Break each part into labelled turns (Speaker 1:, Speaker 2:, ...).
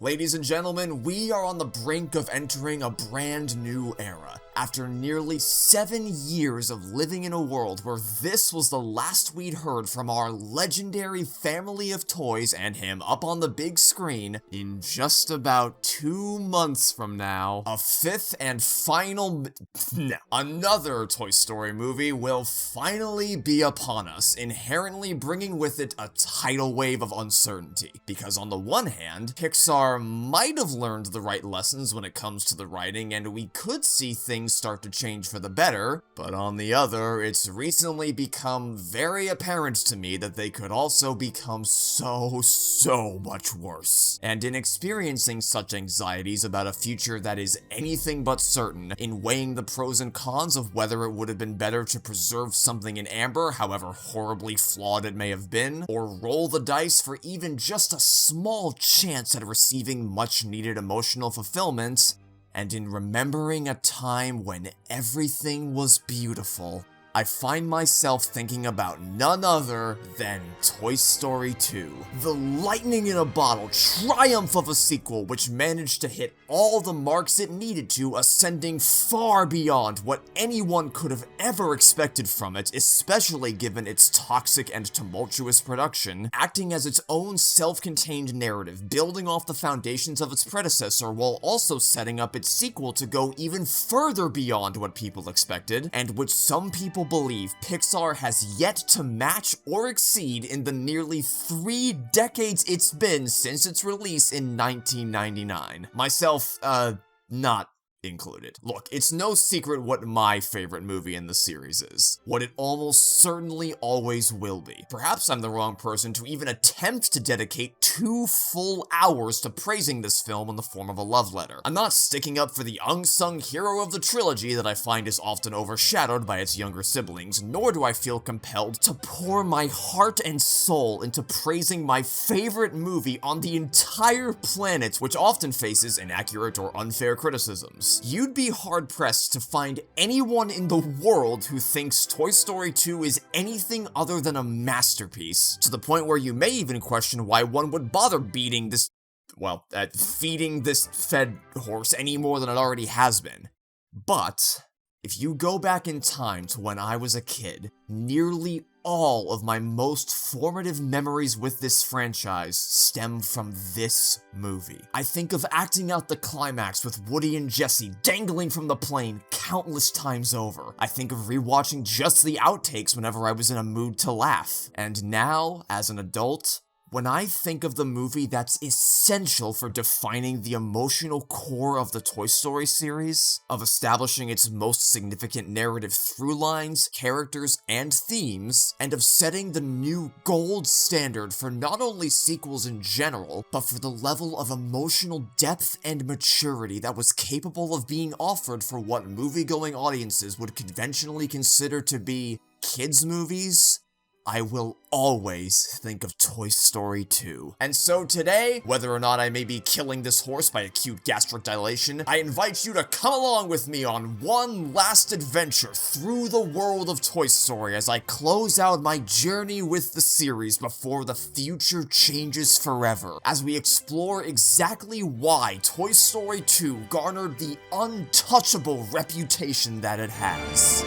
Speaker 1: Ladies and gentlemen, we are on the brink of entering a brand new era. After nearly 7 years of living in a world where this was the last we'd heard from our legendary family of toys and him up on the big screen, in just about 2 months from now, a fifth and final another Toy Story movie will finally be upon us, inherently bringing with it a tidal wave of uncertainty. Because on the one hand, Pixar might have learned the right lessons when it comes to the writing, and we could see things start to change for the better, but on the other, it's recently become very apparent to me that they could also become so much worse. And in experiencing such anxieties about a future that is anything but certain, in weighing the pros and cons of whether it would have been better to preserve something in amber, however horribly flawed it may have been, or roll the dice for even just a small chance at receiving much needed emotional fulfillment, and in remembering a time when everything was beautiful, I find myself thinking about none other than Toy Story 2. The lightning in a bottle triumph of a sequel which managed to hit all the marks it needed to, ascending far beyond what anyone could have ever expected from it, especially given its toxic and tumultuous production, acting as its own self-contained narrative, building off the foundations of its predecessor while also setting up its sequel to go even further beyond what people expected, and which some people believe Pixar has yet to match or exceed in the nearly 3 decades it's been since its release in 1999. Myself, not included. Look, it's no secret what my favorite movie in the series is. What it almost certainly always will be. Perhaps I'm the wrong person to even attempt to dedicate 2 full hours to praising this film in the form of a love letter. I'm not sticking up for the unsung hero of the trilogy that I find is often overshadowed by its younger siblings, nor do I feel compelled to pour my heart and soul into praising my favorite movie on the entire planet, which often faces inaccurate or unfair criticisms. You'd be hard-pressed to find anyone in the world who thinks Toy Story 2 is anything other than a masterpiece, to the point where you may even question why one would bother feeding this fed horse any more than it already has been. But if you go back in time to when I was a kid, nearly all of my most formative memories with this franchise stem from this movie. I think of acting out the climax with Woody and Jessie dangling from the plane countless times over. I think of rewatching just the outtakes whenever I was in a mood to laugh. And now, as an adult, when I think of the movie that's essential for defining the emotional core of the Toy Story series, of establishing its most significant narrative through lines, characters, and themes, and of setting the new gold standard for not only sequels in general, but for the level of emotional depth and maturity that was capable of being offered for what movie-going audiences would conventionally consider to be kids' movies, I will always think of Toy Story 2. And so today, whether or not I may be killing this horse by acute gastric dilation, I invite you to come along with me on one last adventure through the world of Toy Story as I close out my journey with the series before the future changes forever, as we explore exactly why Toy Story 2 garnered the untouchable reputation that it has.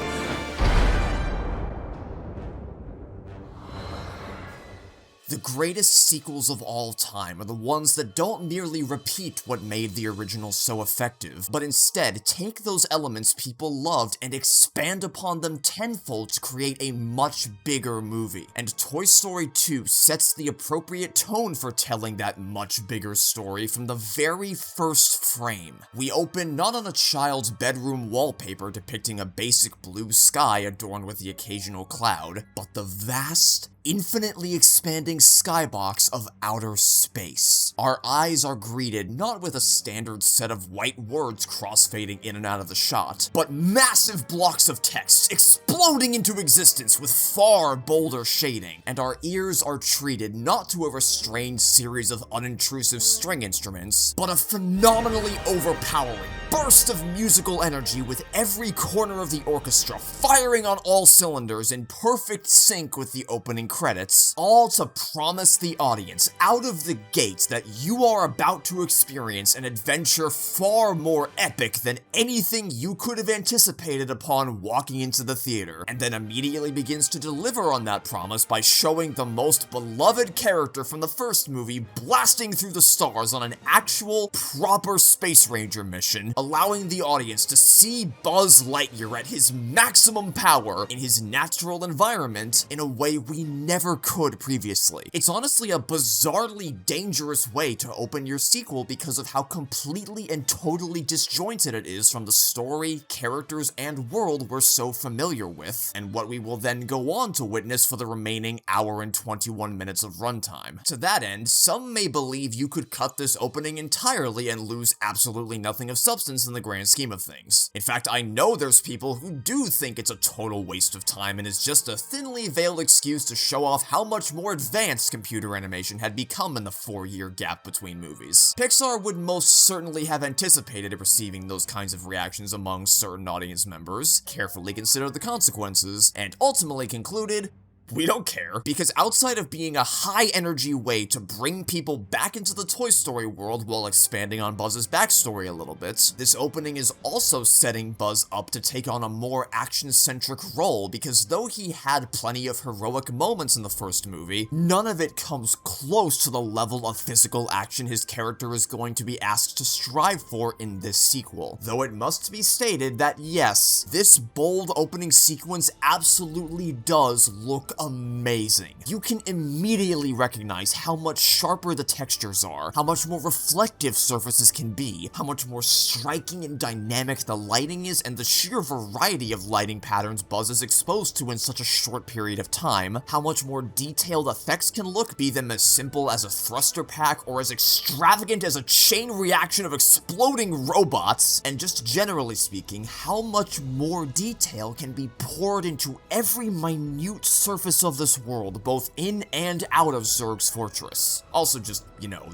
Speaker 1: The greatest sequels of all time are the ones that don't merely repeat what made the original so effective, but instead take those elements people loved and expand upon them tenfold to create a much bigger movie. And Toy Story 2 sets the appropriate tone for telling that much bigger story from the very first frame. We open not on a child's bedroom wallpaper depicting a basic blue sky adorned with the occasional cloud, but the vast, infinitely expanding skybox of outer space. Our eyes are greeted not with a standard set of white words cross-fading in and out of the shot, but massive blocks of text exploding into existence with far bolder shading, and our ears are treated not to a restrained series of unintrusive string instruments, but a phenomenally overpowering burst of musical energy with every corner of the orchestra firing on all cylinders in perfect sync with the opening credits, all to promise the audience out of the gates that you are about to experience an adventure far more epic than anything you could have anticipated upon walking into the theater, and then immediately begins to deliver on that promise by showing the most beloved character from the first movie blasting through the stars on an actual, proper Space Ranger mission, allowing the audience to see Buzz Lightyear at his maximum power in his natural environment in a way we never could previously. It's honestly a bizarrely dangerous way to open your sequel because of how completely and totally disjointed it is from the story, characters, and world we're so familiar with, and what we will then go on to witness for the remaining hour and 21 minutes of runtime. To that end, some may believe you could cut this opening entirely and lose absolutely nothing of substance in the grand scheme of things. In fact, I know there's people who do think it's a total waste of time and is just a thinly veiled excuse to show off how much more advanced computer animation had become in the 4-year gap between movies. Pixar would most certainly have anticipated receiving those kinds of reactions among certain audience members, carefully considered the consequences, and ultimately concluded, we don't care, because outside of being a high-energy way to bring people back into the Toy Story world while expanding on Buzz's backstory a little bit, this opening is also setting Buzz up to take on a more action-centric role, because though he had plenty of heroic moments in the first movie, none of it comes close to the level of physical action his character is going to be asked to strive for in this sequel. Though it must be stated that yes, this bold opening sequence absolutely does look amazing. You can immediately recognize how much sharper the textures are, how much more reflective surfaces can be, how much more striking and dynamic the lighting is, and the sheer variety of lighting patterns Buzz is exposed to in such a short period of time, how much more detailed effects can look, be them as simple as a thruster pack or as extravagant as a chain reaction of exploding robots, and just generally speaking, how much more detail can be poured into every minute surface of this world, both in and out of Zurg's fortress. Also just,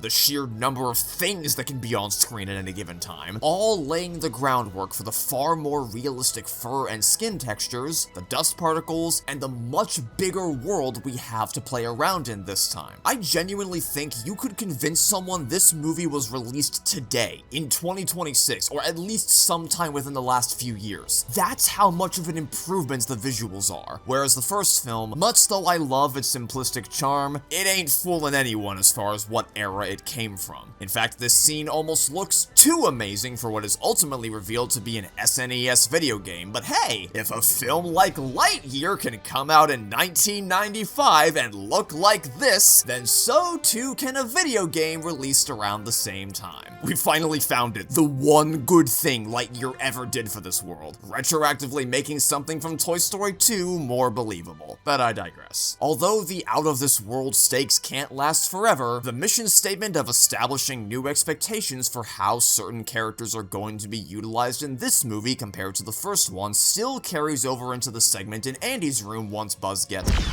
Speaker 1: the sheer number of things that can be on screen at any given time, all laying the groundwork for the far more realistic fur and skin textures, the dust particles, and the much bigger world we have to play around in this time. I genuinely think you could convince someone this movie was released today, in 2026, or at least sometime within the last few years. That's how much of an improvement the visuals are. Whereas the first film, much though I love its simplistic charm, it ain't fooling anyone as far as what era it came from. In fact, this scene almost looks too amazing for what is ultimately revealed to be an SNES video game, but hey, if a film like Lightyear can come out in 1995 and look like this, then so too can a video game released around the same time. We finally found it, the one good thing Lightyear ever did for this world, retroactively making something from Toy Story 2 more believable. But I digress. Although the out-of-this-world stakes can't last forever, the mission statement of establishing new expectations for how certain characters are going to be utilized in this movie compared to the first one still carries over into the segment in Andy's room once Buzz gets it.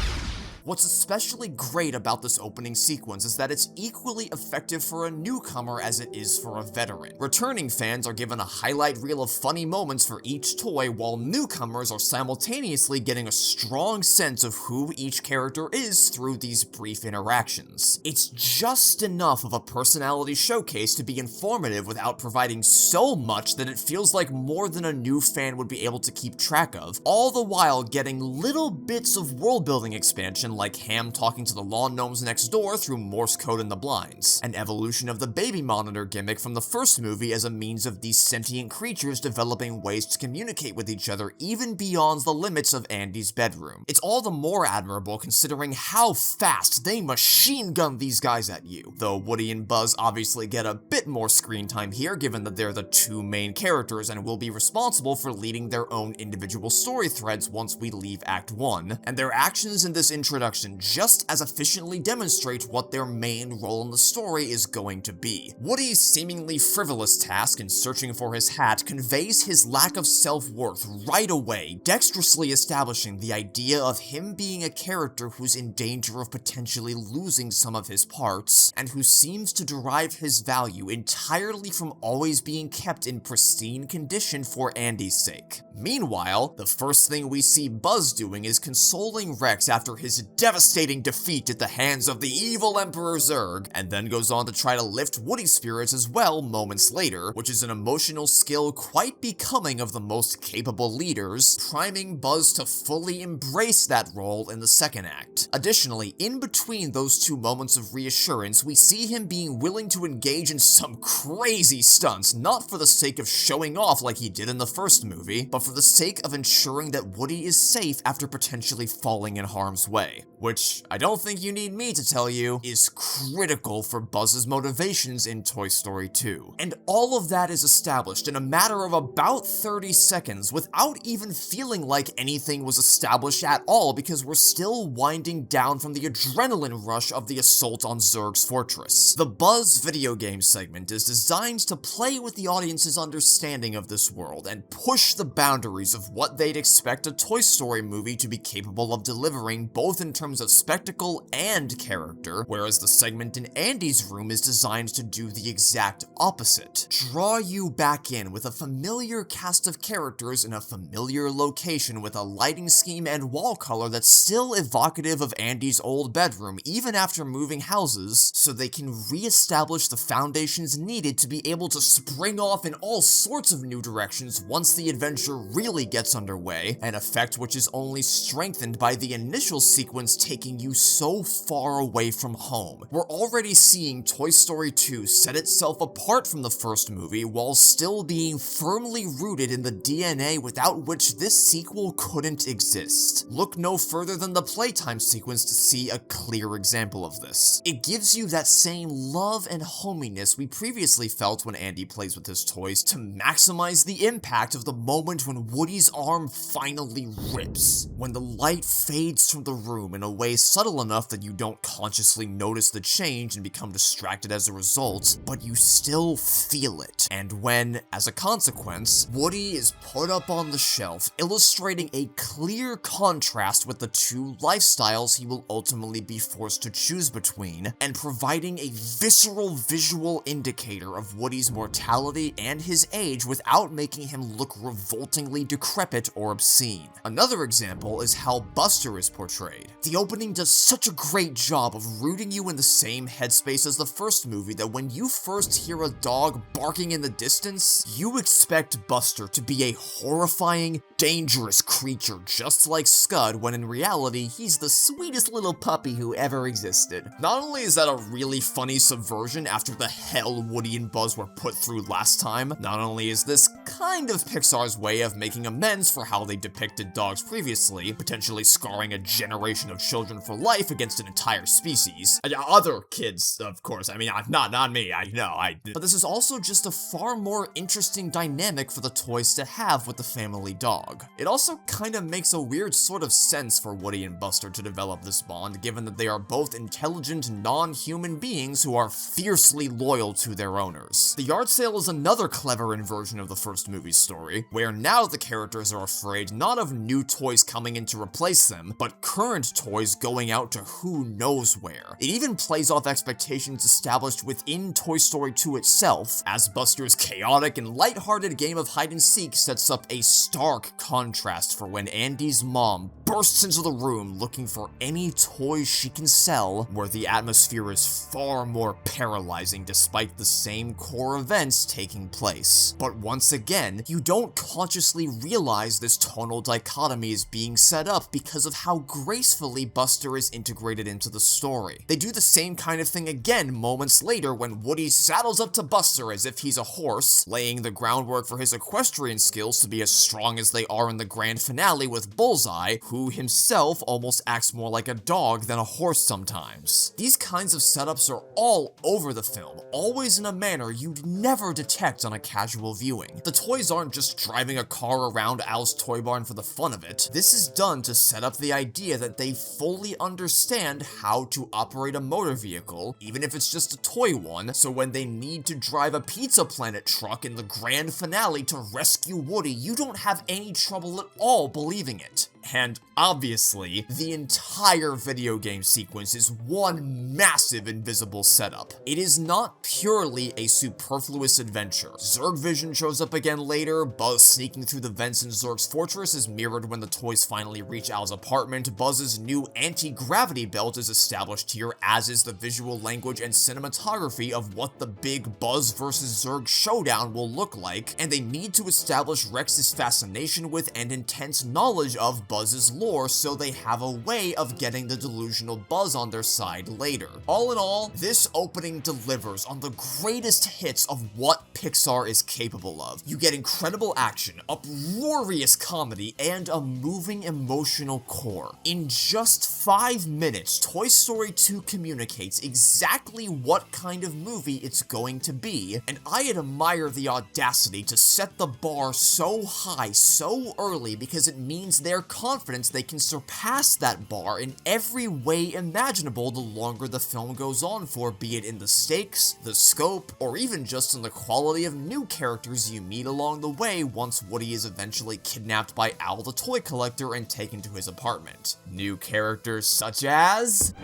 Speaker 1: What's especially great about this opening sequence is that it's equally effective for a newcomer as it is for a veteran. Returning fans are given a highlight reel of funny moments for each toy, while newcomers are simultaneously getting a strong sense of who each character is through these brief interactions. It's just enough of a personality showcase to be informative without providing so much that it feels like more than a new fan would be able to keep track of, all the while getting little bits of world-building expansion like Ham talking to the lawn gnomes next door through Morse code in the blinds, an evolution of the baby monitor gimmick from the first movie as a means of these sentient creatures developing ways to communicate with each other even beyond the limits of Andy's bedroom. It's all the more admirable considering how fast they machine gun these guys at you, though Woody and Buzz obviously get a bit more screen time here given that they're the two main characters and will be responsible for leading their own individual story threads once we leave Act 1, and their actions in this introduction just as efficiently demonstrate what their main role in the story is going to be. Woody's seemingly frivolous task in searching for his hat conveys his lack of self-worth right away, dexterously establishing the idea of him being a character who's in danger of potentially losing some of his parts, and who seems to derive his value entirely from always being kept in pristine condition for Andy's sake. Meanwhile, the first thing we see Buzz doing is consoling Rex after his devastating defeat at the hands of the evil Emperor Zurg, and then goes on to try to lift Woody's spirits as well moments later, which is an emotional skill quite becoming of the most capable leaders, priming Buzz to fully embrace that role in the second act. Additionally, in between those two moments of reassurance, we see him being willing to engage in some crazy stunts, not for the sake of showing off like he did in the first movie, but for the sake of ensuring that Woody is safe after potentially falling in harm's way. Which, I don't think you need me to tell you, is critical for Buzz's motivations in Toy Story 2. And all of that is established in a matter of about 30 seconds without even feeling like anything was established at all, because we're still winding down from the adrenaline rush of the assault on Zurg's fortress. The Buzz video game segment is designed to play with the audience's understanding of this world and push the boundaries of what they'd expect a Toy Story movie to be capable of delivering, both in terms of spectacle and character, whereas the segment in Andy's room is designed to do the exact opposite. Draw you back in with a familiar cast of characters in a familiar location with a lighting scheme and wall color that's still evocative of Andy's old bedroom even after moving houses, so they can re-establish the foundations needed to be able to spring off in all sorts of new directions once the adventure really gets underway, an effect which is only strengthened by the initial sequence taking you so far away from home. We're already seeing Toy Story 2 set itself apart from the first movie while still being firmly rooted in the DNA without which this sequel couldn't exist. Look no further than the playtime sequence to see a clear example of this. It gives you that same love and hominess we previously felt when Andy plays with his toys to maximize the impact of the moment when Woody's arm finally rips, when the light fades from the room in a way subtle enough that you don't consciously notice the change and become distracted as a result, but you still feel it, and when, as a consequence, Woody is put up on the shelf, illustrating a clear contrast with the two lifestyles he will ultimately be forced to choose between, and providing a visceral visual indicator of Woody's mortality and his age without making him look revoltingly decrepit or obscene. Another example is how Buster is portrayed. The opening does such a great job of rooting you in the same headspace as the first movie that when you first hear a dog barking in the distance, you expect Buster to be a horrifying, dangerous creature just like Scud, when in reality, he's the sweetest little puppy who ever existed. Not only is that a really funny subversion after the hell Woody and Buzz were put through last time, not only is this kind of Pixar's way of making amends for how they depicted dogs previously, potentially scarring a generation of children for life against an entire species. Other kids, of course, I mean, not me, I know, but this is also just a far more interesting dynamic for the toys to have with the family dog. It also kinda makes a weird sort of sense for Woody and Buster to develop this bond, given that they are both intelligent, non-human beings who are fiercely loyal to their owners. The yard sale is another clever inversion of the first movie's story, where now the characters are afraid not of new toys coming in to replace them, but current toys going out to who knows where. It even plays off expectations established within Toy Story 2 itself, as Buster's chaotic and lighthearted game of hide-and-seek sets up a stark contrast for when Andy's mom bursts into the room looking for any toys she can sell, where the atmosphere is far more paralyzing despite the same core events taking place. But once again, you don't consciously realize this tonal dichotomy is being set up because of how gracefully Buster is integrated into the story. They do the same kind of thing again moments later when Woody saddles up to Buster as if he's a horse, laying the groundwork for his equestrian skills to be as strong as they are in the grand finale with Bullseye, who himself almost acts more like a dog than a horse sometimes. These kinds of setups are all over the film, always in a manner you'd never detect on a casual viewing. The toys aren't just driving a car around Al's toy barn for the fun of it. This is done to set up the idea that they fully understand how to operate a motor vehicle, even if it's just a toy one, so when they need to drive a Pizza Planet truck in the grand finale to rescue Woody, you don't have any trouble at all believing it. And obviously, the entire video game sequence is one massive invisible setup. It is not purely a superfluous adventure. Zurg Vision shows up again later, Buzz sneaking through the vents in Zurg's fortress is mirrored when the toys finally reach Al's apartment, Buzz's new anti-gravity belt is established here, as is the visual language and cinematography of what the big Buzz vs. Zurg showdown will look like, and they need to establish Rex's fascination with and intense knowledge of Buzz's lore so they have a way of getting the delusional Buzz on their side later. All in all, this opening delivers on the greatest hits of what Pixar is capable of. You get incredible action, uproarious comedy, and a moving emotional core. In just 5 minutes, Toy Story 2 communicates exactly what kind of movie it's going to be, and I admire the audacity to set the bar so high so early because it means they're confident they can surpass that bar in every way imaginable the longer the film goes on for, be it in the stakes, the scope, or even just in the quality of new characters you meet along the way once Woody is eventually kidnapped by Al the toy collector and taken to his apartment. New characters such as...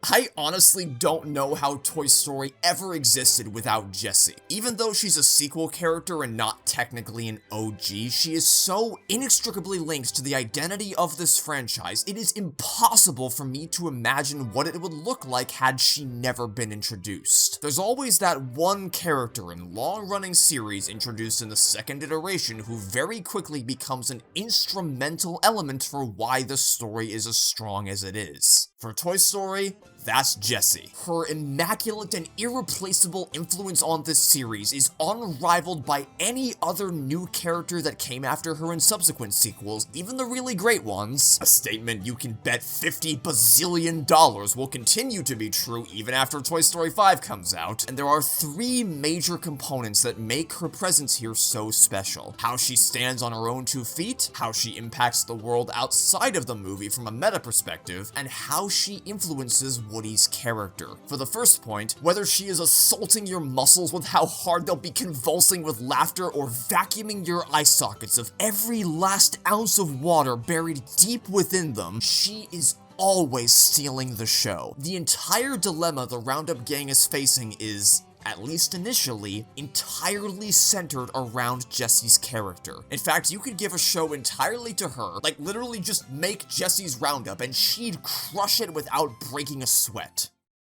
Speaker 1: I honestly don't know how Toy Story ever existed without Jessie. Even though she's a sequel character and not technically an OG, she is so inextricably linked to the identity of this franchise, it is impossible for me to imagine what it would look like had she never been introduced. There's always that one character in long-running series introduced in the second iteration who very quickly becomes an instrumental element for why the story is as strong as it is. For Toy Story, that's Jessie. Her immaculate and irreplaceable influence on this series is unrivaled by any other new character that came after her in subsequent sequels, even the really great ones. A statement you can bet $50 bazillion will continue to be true even after Toy Story 5 comes out, and there are 3 major components that make her presence here so special. How she stands on her own 2 feet, how she impacts the world outside of the movie from a meta perspective, and how she influences Woody's character. For the first point, whether she is assaulting your muscles with how hard they'll be convulsing with laughter or vacuuming your eye sockets of every last ounce of water buried deep within them, she is always stealing the show. The entire dilemma the Roundup gang is facing is, at least initially, entirely centered around Jessie's character. In fact, you could give a show entirely to her, like literally just make Jessie's Roundup and she'd crush it without breaking a sweat.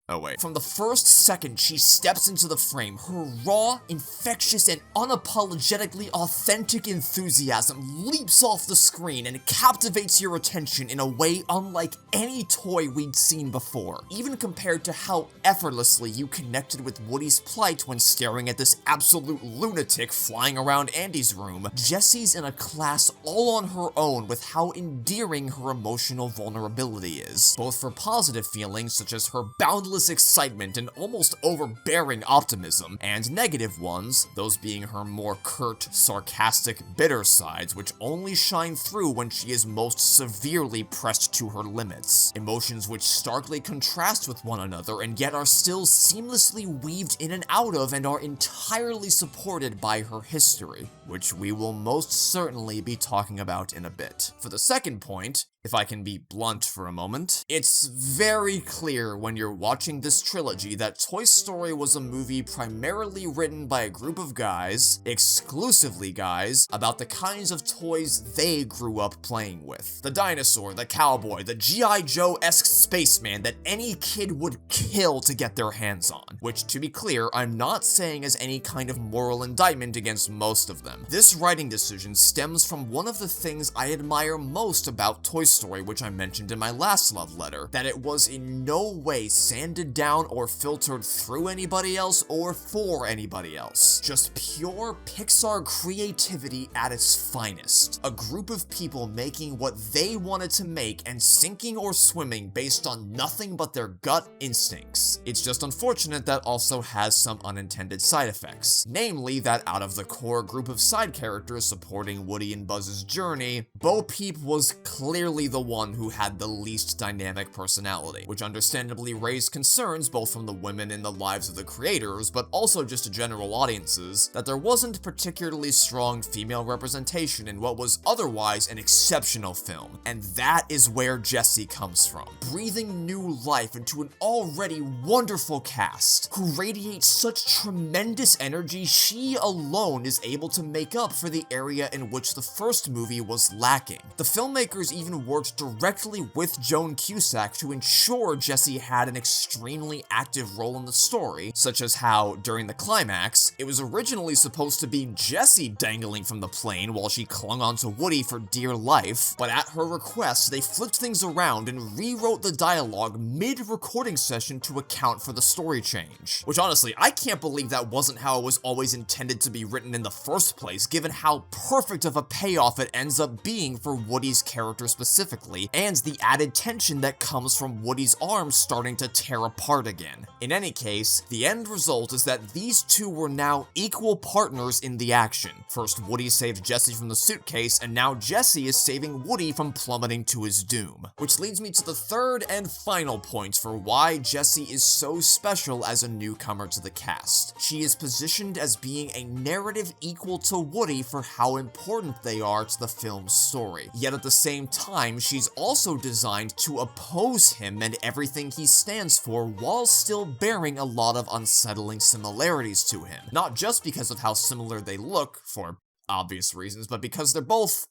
Speaker 1: Oh wait. From the first second she steps into the frame, her raw, infectious, and unapologetically authentic enthusiasm leaps off the screen and captivates your attention in a way unlike any toy we'd seen before, even compared to how effortlessly you connected with Woody's plight when staring at this absolute lunatic flying around Andy's room. Jessie's in a class all on her own with how endearing her emotional vulnerability is, both for positive feelings such as her boundless excitement and almost overbearing optimism, and negative ones, those being her more curt, sarcastic, bitter sides, which only shine through when she is most severely pressed to her limits. Emotions which starkly contrast with one another and yet are still seamlessly weaved in and out of and are entirely supported by her history, which we will most certainly be talking about in a bit. For the second point, if I can be blunt for a moment, it's very clear when you're watching this trilogy that Toy Story was a movie primarily written by a group of guys, exclusively guys, about the kinds of toys they grew up playing with. The dinosaur, the cowboy, the G.I. Joe-esque spaceman that any kid would kill to get their hands on, which, to be clear, I'm not saying as any kind of moral indictment against most of them. This writing decision stems from one of the things I admire most about Toy Story, which I mentioned in my last love letter, that it was in no way sanded down or filtered through anybody else or for anybody else. Just pure Pixar creativity at its finest. A group of people making what they wanted to make and sinking or swimming based on nothing but their gut instincts. It's just unfortunate that also has some unintended side effects. Namely, that out of the core group of side characters supporting Woody and Buzz's journey, Bo Peep was clearly clearly the one who had the least dynamic personality, which understandably raised concerns both from the women in the lives of the creators, but also just to general audiences, that there wasn't particularly strong female representation in what was otherwise an exceptional film. And that is where Jessie comes from, breathing new life into an already wonderful cast, who radiates such tremendous energy she alone is able to make up for the area in which the first movie was lacking. The filmmakers even worked directly with Joan Cusack to ensure Jessie had an extremely active role in the story, such as how, during the climax, it was originally supposed to be Jessie dangling from the plane while she clung onto Woody for dear life, but at her request, they flipped things around and rewrote the dialogue mid-recording session to account for the story change. Which honestly, I can't believe that wasn't how it was always intended to be written in the first place, given how perfect of a payoff it ends up being for Woody's character specifically, and the added tension that comes from Woody's arms starting to tear apart again. In any case, the end result is that these two were now equal partners in the action. First, Woody saved Jessie from the suitcase, and now Jessie is saving Woody from plummeting to his doom. Which leads me to the third and final point for why Jessie is so special as a newcomer to the cast. She is positioned as being a narrative equal to Woody for how important they are to the film's story. Yet at the same time, she's also designed to oppose him and everything he stands for while still bearing a lot of unsettling similarities to him. Not just because of how similar they look, for obvious reasons, but because they're both...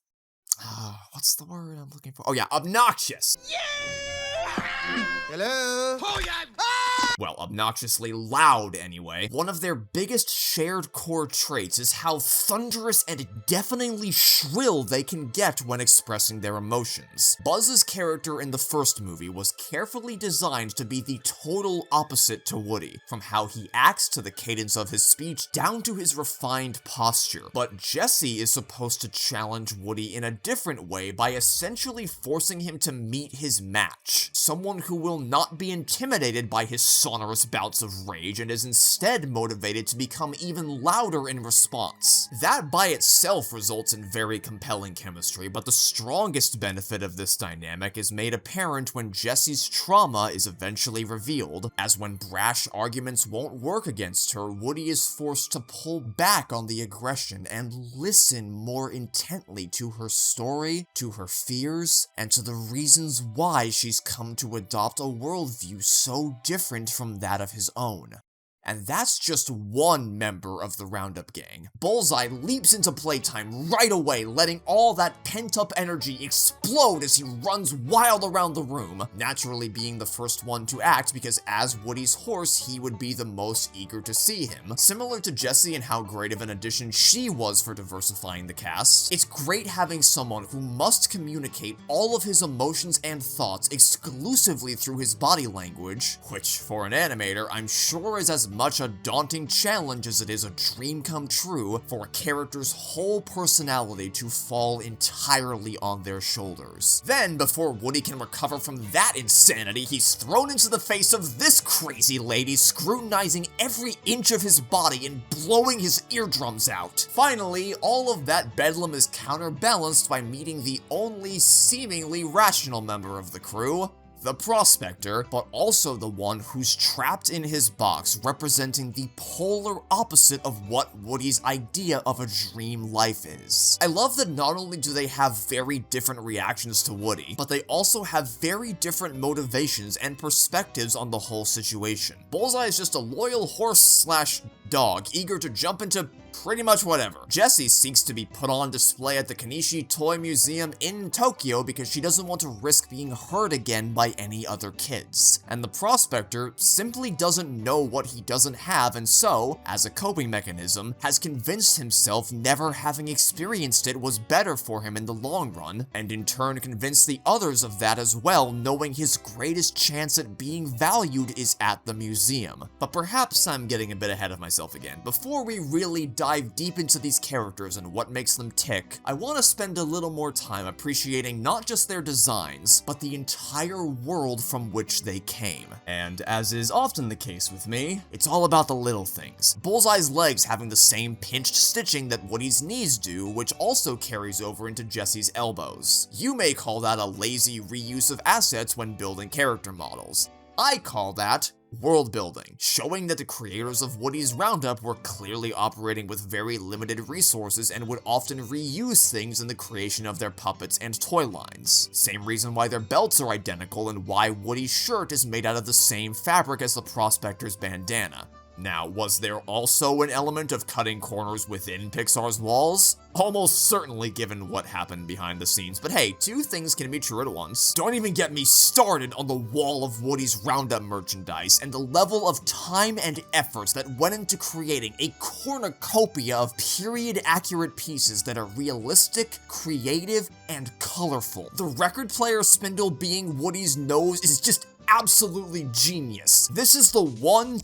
Speaker 1: what's the word I'm looking for? Oh yeah, obnoxious! Yeah! Hello? Oh yeah! Well, obnoxiously loud anyway. One of their biggest shared core traits is how thunderous and deafeningly shrill they can get when expressing their emotions. Buzz's character in the first movie was carefully designed to be the total opposite to Woody, from how he acts to the cadence of his speech down to his refined posture. But Jessie is supposed to challenge Woody in a different way by essentially forcing him to meet his match. Someone who will not be intimidated by his sonorous bouts of rage and is instead motivated to become even louder in response. That by itself results in very compelling chemistry, but the strongest benefit of this dynamic is made apparent when Jessie's trauma is eventually revealed, as when brash arguments won't work against her, Woody is forced to pull back on the aggression and listen more intently to her story, to her fears, and to the reasons why she's come to adopt a worldview so different from that of his own. And that's just one member of the Roundup gang. Bullseye leaps into playtime right away, letting all that pent-up energy explode as he runs wild around the room, naturally being the first one to act because as Woody's horse, he would be the most eager to see him. Similar to Jessie and how great of an addition she was for diversifying the cast, it's great having someone who must communicate all of his emotions and thoughts exclusively through his body language, which, for an animator, I'm sure is as much a daunting challenge as it is a dream come true for a character's whole personality to fall entirely on their shoulders. Then, before Woody can recover from that insanity, he's thrown into the face of this crazy lady, scrutinizing every inch of his body and blowing his eardrums out. Finally, all of that bedlam is counterbalanced by meeting the only seemingly rational member of the crew, the prospector, but also the one who's trapped in his box, representing the polar opposite of what Woody's idea of a dream life is. I love that not only do they have very different reactions to Woody, but they also have very different motivations and perspectives on the whole situation. Bullseye is just a loyal horse/dog, eager to jump into pretty much whatever. Jessie seeks to be put on display at the Kanishi Toy Museum in Tokyo because she doesn't want to risk being hurt again by any other kids. And the prospector simply doesn't know what he doesn't have, and so, as a coping mechanism, has convinced himself never having experienced it was better for him in the long run, and in turn convinced the others of that as well, knowing his greatest chance at being valued is at the museum. But perhaps I'm getting a bit ahead of myself again. Before we really dive deep into these characters and what makes them tick, I want to spend a little more time appreciating not just their designs, but the entire world from which they came. And as is often the case with me, it's all about the little things. Bullseye's legs having the same pinched stitching that Woody's knees do, which also carries over into Jessie's elbows. You may call that a lazy reuse of assets when building character models. I call that world building, showing that the creators of Woody's Roundup were clearly operating with very limited resources and would often reuse things in the creation of their puppets and toy lines. Same reason why their belts are identical and why Woody's shirt is made out of the same fabric as the Prospector's bandana. Now, was there also an element of cutting corners within Pixar's walls? Almost certainly given what happened behind the scenes, but hey, two things can be true at once. Don't even get me started on the wall of Woody's Roundup merchandise and the level of time and effort that went into creating a cornucopia of period-accurate pieces that are realistic, creative, and colorful. The record player spindle being Woody's nose is just absolutely genius. This is the one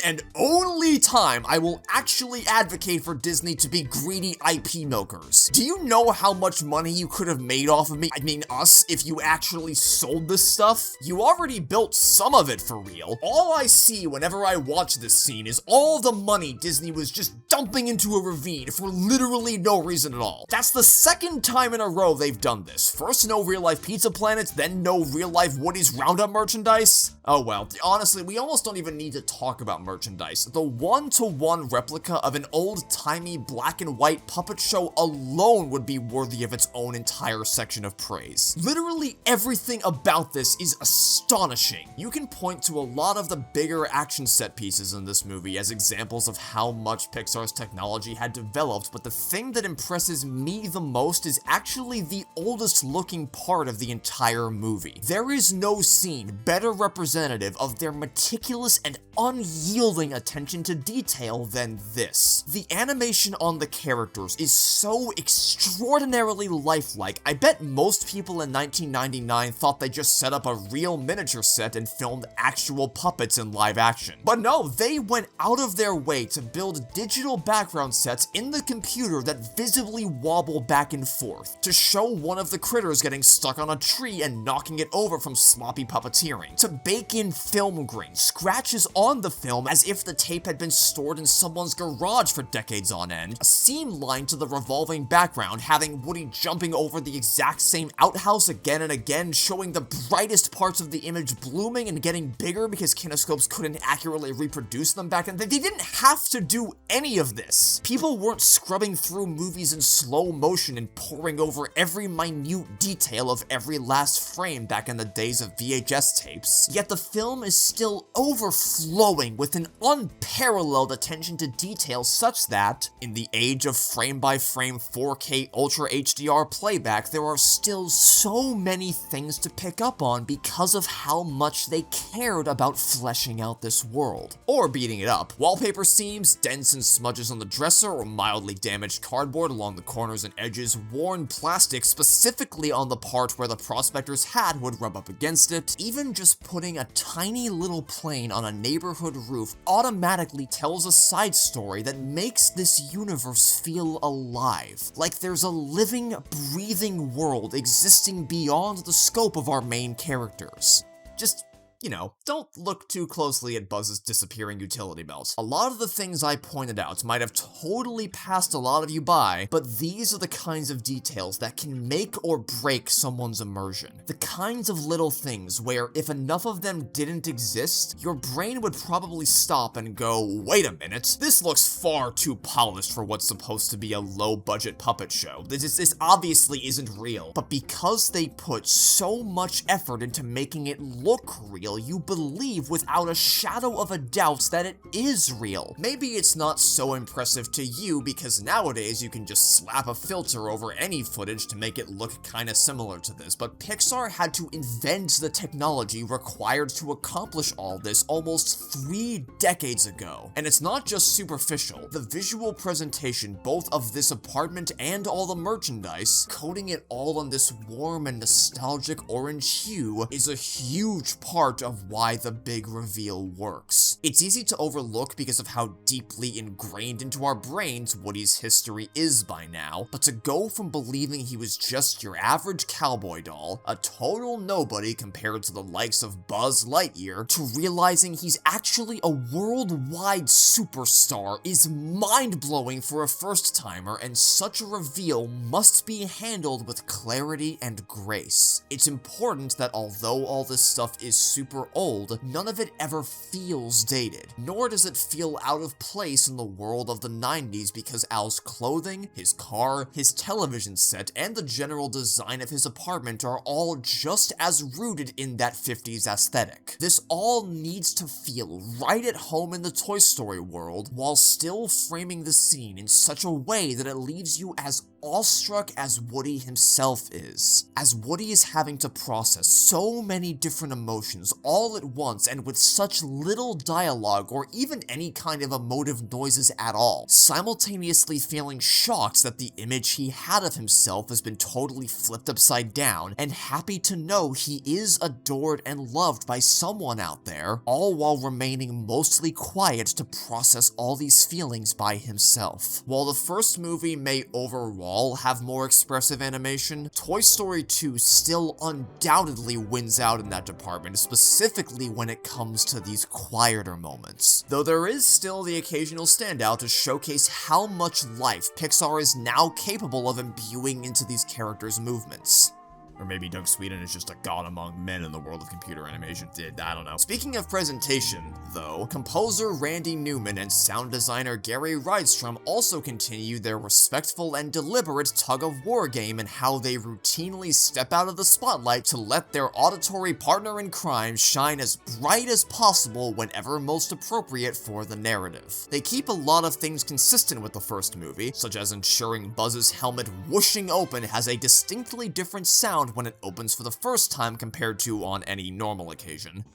Speaker 1: and only time I will actually advocate for Disney to be greedy IP milkers. Do you know how much money you could have made off of me, I mean us, if you actually sold this stuff? You already built some of it for real. All I see whenever I watch this scene is all the money Disney was just dumping into a ravine for literally no reason at all. That's the second time in a row they've done this. First no real-life Pizza Planets, then no real-life Woody's Roundup merchandise? Oh well, honestly, we almost don't even need to talk about merchandise. The one-to-one replica of an old-timey black and white puppet show alone would be worthy of its own entire section of praise. Literally everything about this is astonishing. You can point to a lot of the bigger action set pieces in this movie as examples of how much Pixar's technology had developed, but the thing that impresses me the most is actually the oldest looking part of the entire movie. There is no scene better representative of their meticulous and unyielding attention to detail than this. The animation on the characters is so extraordinarily lifelike. I bet most people in 1999 thought they just set up a real miniature set and filmed actual puppets in live action. But no, they went out of their way to build digital background sets in the computer that visibly wobble back and forth, to show one of the critters getting stuck on a tree and knocking it over from sloppy puppeteering, to bake in film grain, scratches on the film as if the tape had been stored in someone's garage for decades on end, a seam line to the revolving background having Woody jumping over the exact same outhouse again and again, showing the brightest parts of the image blooming and getting bigger because kinescopes couldn't accurately reproduce them back then. They didn't have to do any of this. People weren't scrubbing through movies in slow motion and poring over every minute detail of every last frame back in the days of VHS tapes. Yet the film is still overflowing with an unparalleled attention to detail such that, in the age of frame-by-frame 4K Ultra HDR playback, there are still so many things to pick up on because of how much they cared about fleshing out this world. Or beating it up. Wallpaper seams, dents and smudges on the dresser, or mildly damaged cardboard along the corners and edges, worn plastic specifically on the part where the Prospector's hat would rub up against it. Even just putting a tiny little plane on a neighborhood roof automatically tells a side story that makes this universe feel alive. Like there's a living, breathing world existing beyond the scope of our main characters. Just, you know, don't look too closely at Buzz's disappearing utility belt. A lot of the things I pointed out might have totally passed a lot of you by, but these are the kinds of details that can make or break someone's immersion. The kinds of little things where if enough of them didn't exist, your brain would probably stop and go, wait a minute, this looks far too polished for what's supposed to be a low-budget puppet show. This obviously isn't real. But because they put so much effort into making it look real, you believe without a shadow of a doubt that it is real. Maybe it's not so impressive to you because nowadays you can just slap a filter over any footage to make it look kinda similar to this, but Pixar had to invent the technology required to accomplish all this almost 3 decades ago. And it's not just superficial. The visual presentation both of this apartment and all the merchandise, coating it all in this warm and nostalgic orange hue, is a huge part heart of why the big reveal works. It's easy to overlook because of how deeply ingrained into our brains Woody's history is by now, but to go from believing he was just your average cowboy doll, a total nobody compared to the likes of Buzz Lightyear, to realizing he's actually a worldwide superstar is mind-blowing for a first-timer, and such a reveal must be handled with clarity and grace. It's important that although all this stuff is super old, none of it ever feels dated, nor does it feel out of place in the world of the 90s because Al's clothing, his car, his television set, and the general design of his apartment are all just as rooted in that 50s aesthetic. This all needs to feel right at home in the Toy Story world, while still framing the scene in such a way that it leaves you as awestruck as Woody himself is. As Woody is having to process so many different emotions all at once and with such little dialogue or even any kind of emotive noises at all, simultaneously feeling shocked that the image he had of himself has been totally flipped upside down, and happy to know he is adored and loved by someone out there, all while remaining mostly quiet to process all these feelings by himself. While the first movie may overall have more expressive animation, Toy Story 2 still undoubtedly wins out in that department, specifically when it comes to these quieter moments. Though there is still the occasional standout to showcase how much life Pixar is now capable of imbuing into these characters' movements. Or maybe Doug Sweden is just a god among men in the world of computer animation. I don't know. Speaking of presentation, though, composer Randy Newman and sound designer Gary Rydstrom also continue their respectful and deliberate tug-of-war game in how they routinely step out of the spotlight to let their auditory partner in crime shine as bright as possible whenever most appropriate for the narrative. They keep a lot of things consistent with the first movie, such as ensuring Buzz's helmet whooshing open has a distinctly different sound when it opens for the first time compared to on any normal occasion.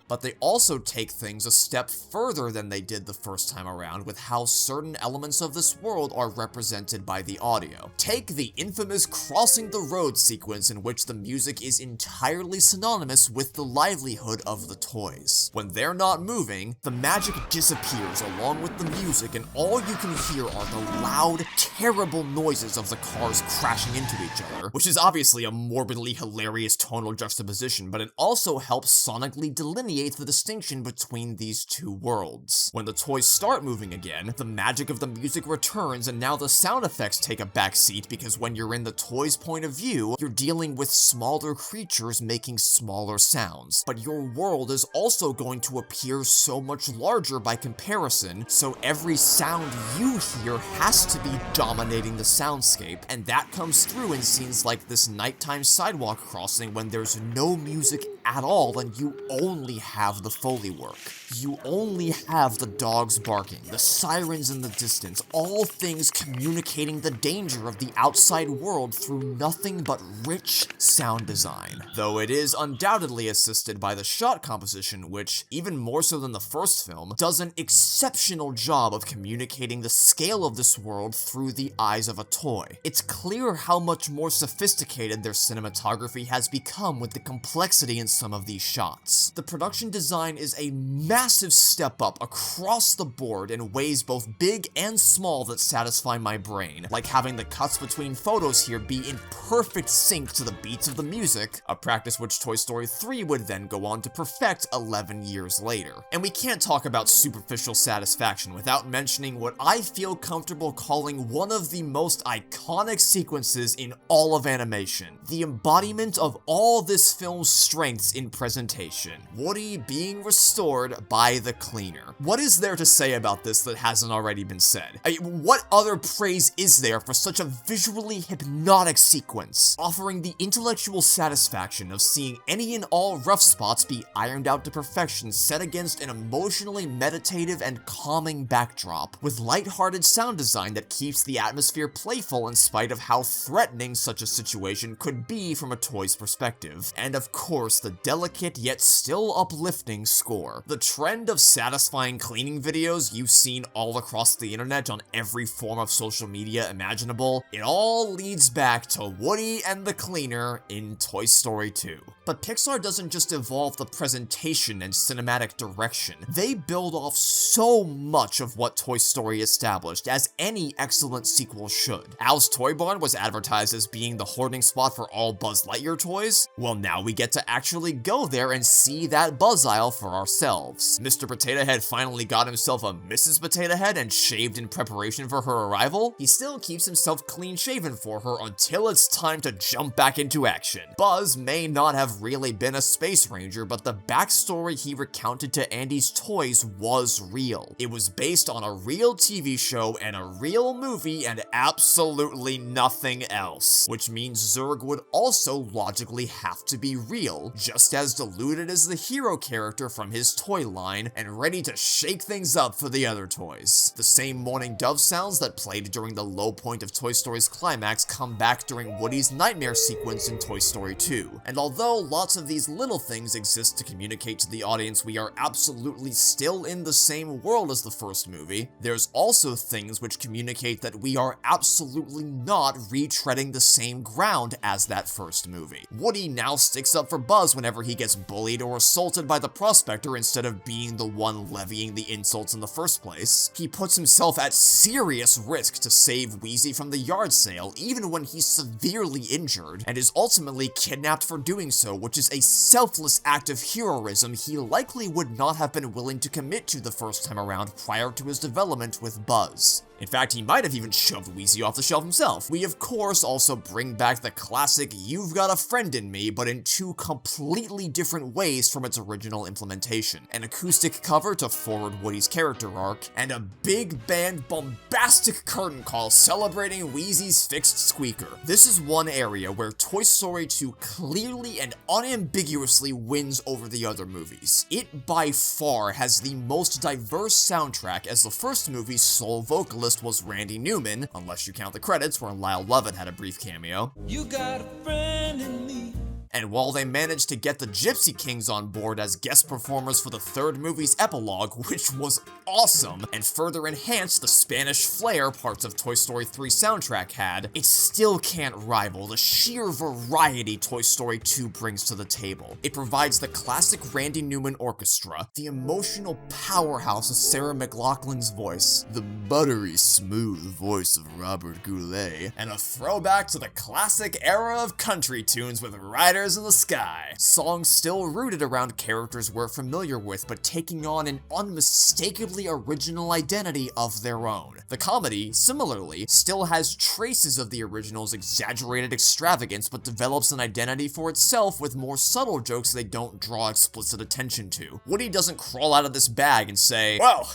Speaker 1: But they also take things a step further than they did the first time around with how certain elements of this world are represented by the audio. Take the infamous crossing the road sequence in which the music is entirely synonymous with the livelihood of the toys. When they're not moving, the magic disappears along with the music, and all you can hear are the loud, terrible noises of the cars crashing into each other, which is obviously a morbidly hilarious tonal juxtaposition, but it also helps sonically delineate the distinction between these two worlds. When the toys start moving again, the magic of the music returns, and now the sound effects take a backseat because when you're in the toys' point of view, you're dealing with smaller creatures making smaller sounds. But your world is also going to appear so much larger by comparison, so every sound you hear has to be dominating the soundscape, and that comes through in scenes like this nighttime sidewalk crossing when there's no music at all and you only have the Foley work. You only have the dogs barking, the sirens in the distance, all things communicating the danger of the outside world through nothing but rich sound design. Though it is undoubtedly assisted by the shot composition, which, even more so than the first film, does an exceptional job of communicating the scale of this world through the eyes of a toy. It's clear how much more sophisticated their cinematography has become with the complexity in some of these shots. The production design is a massive step up across the board in ways both big and small that satisfy my brain, like having the cuts between photos here be in perfect sync to the beats of the music, a practice which Toy Story 3 would then go on to perfect 11 years later. And we can't talk about superficial satisfaction without mentioning what I feel comfortable calling one of the most iconic sequences in all of animation, the embodiment of all this film's strengths in presentation: Woody being restored by the cleaner. What is there to say about this that hasn't already been said? What other praise is there for such a visually hypnotic sequence, offering the intellectual satisfaction of seeing any and all rough spots be ironed out to perfection set against an emotionally meditative and calming backdrop, with lighthearted sound design that keeps the atmosphere playful in spite of how threatening such a situation could be from a toy's perspective, and of course the delicate yet still uplifting score. The trend of satisfying cleaning videos you've seen all across the internet on every form of social media imaginable, it all leads back to Woody and the Cleaner in Toy Story 2. But Pixar doesn't just evolve the presentation and cinematic direction. They build off so much of what Toy Story established, as any excellent sequel should. Al's Toy Barn was advertised as being the hoarding spot for all Buzz Lightyear toys. Well, now we get to actually go there and see that Buzz aisle for ourselves. Mr. Potato Head finally got himself a Mrs. Potato Head and shaved in preparation for her arrival. He still keeps himself clean-shaven for her until it's time to jump back into action. Buzz may not have really been a space ranger, but the backstory he recounted to Andy's toys was real. It was based on a real TV show and a real movie and absolutely nothing else, which means Zurg would also logically have to be real, just as deluded as the hero character from his toy line and ready to shake things up for the other toys. The same mourning dove sounds that played during the low point of Toy Story's climax come back during Woody's nightmare sequence in Toy Story 2. And although lots of these little things exist to communicate to the audience we are absolutely still in the same world as the first movie, there's also things which communicate that we are absolutely not retreading the same ground as that first movie. Woody now sticks up for Buzz whenever he gets bullied or assaulted by the prospector instead of being the one levying the insults in the first place. He puts himself at serious risk to save Wheezy from the yard sale even when he's severely injured, and is ultimately kidnapped for doing so, which is a selfless act of heroism he likely would not have been willing to commit to the first time around prior to his development with Buzz. In fact, he might have even shoved Wheezy off the shelf himself. We of course also bring back the classic "You've Got a Friend in Me," but in two completely different ways from its original implementation. An acoustic cover to forward Woody's character arc, and a big band bombastic curtain call celebrating Wheezy's fixed squeaker. This is one area where Toy Story 2 clearly and unambiguously wins over the other movies. It by far has the most diverse soundtrack, as the first movie's sole vocalist was Randy Newman, unless you count the credits where Lyle Lovett had a brief cameo.
Speaker 2: You got a friend in me.
Speaker 1: And while they managed to get the Gypsy Kings on board as guest performers for the third movie's epilogue, which was awesome, and further enhanced the Spanish flair parts of Toy Story 3 soundtrack had, it still can't rival the sheer variety Toy Story 2 brings to the table. It provides the classic Randy Newman orchestra, the emotional powerhouse of Sarah McLachlan's voice, the buttery smooth voice of Robert Goulet, and a throwback to the classic era of country tunes with Riders in the Sky. Songs still rooted around characters we're familiar with, but taking on an unmistakably original identity of their own. The comedy, similarly, still has traces of the original's exaggerated extravagance, but develops an identity for itself with more subtle jokes they don't draw explicit attention to. Woody doesn't crawl out of this bag and say, "Well,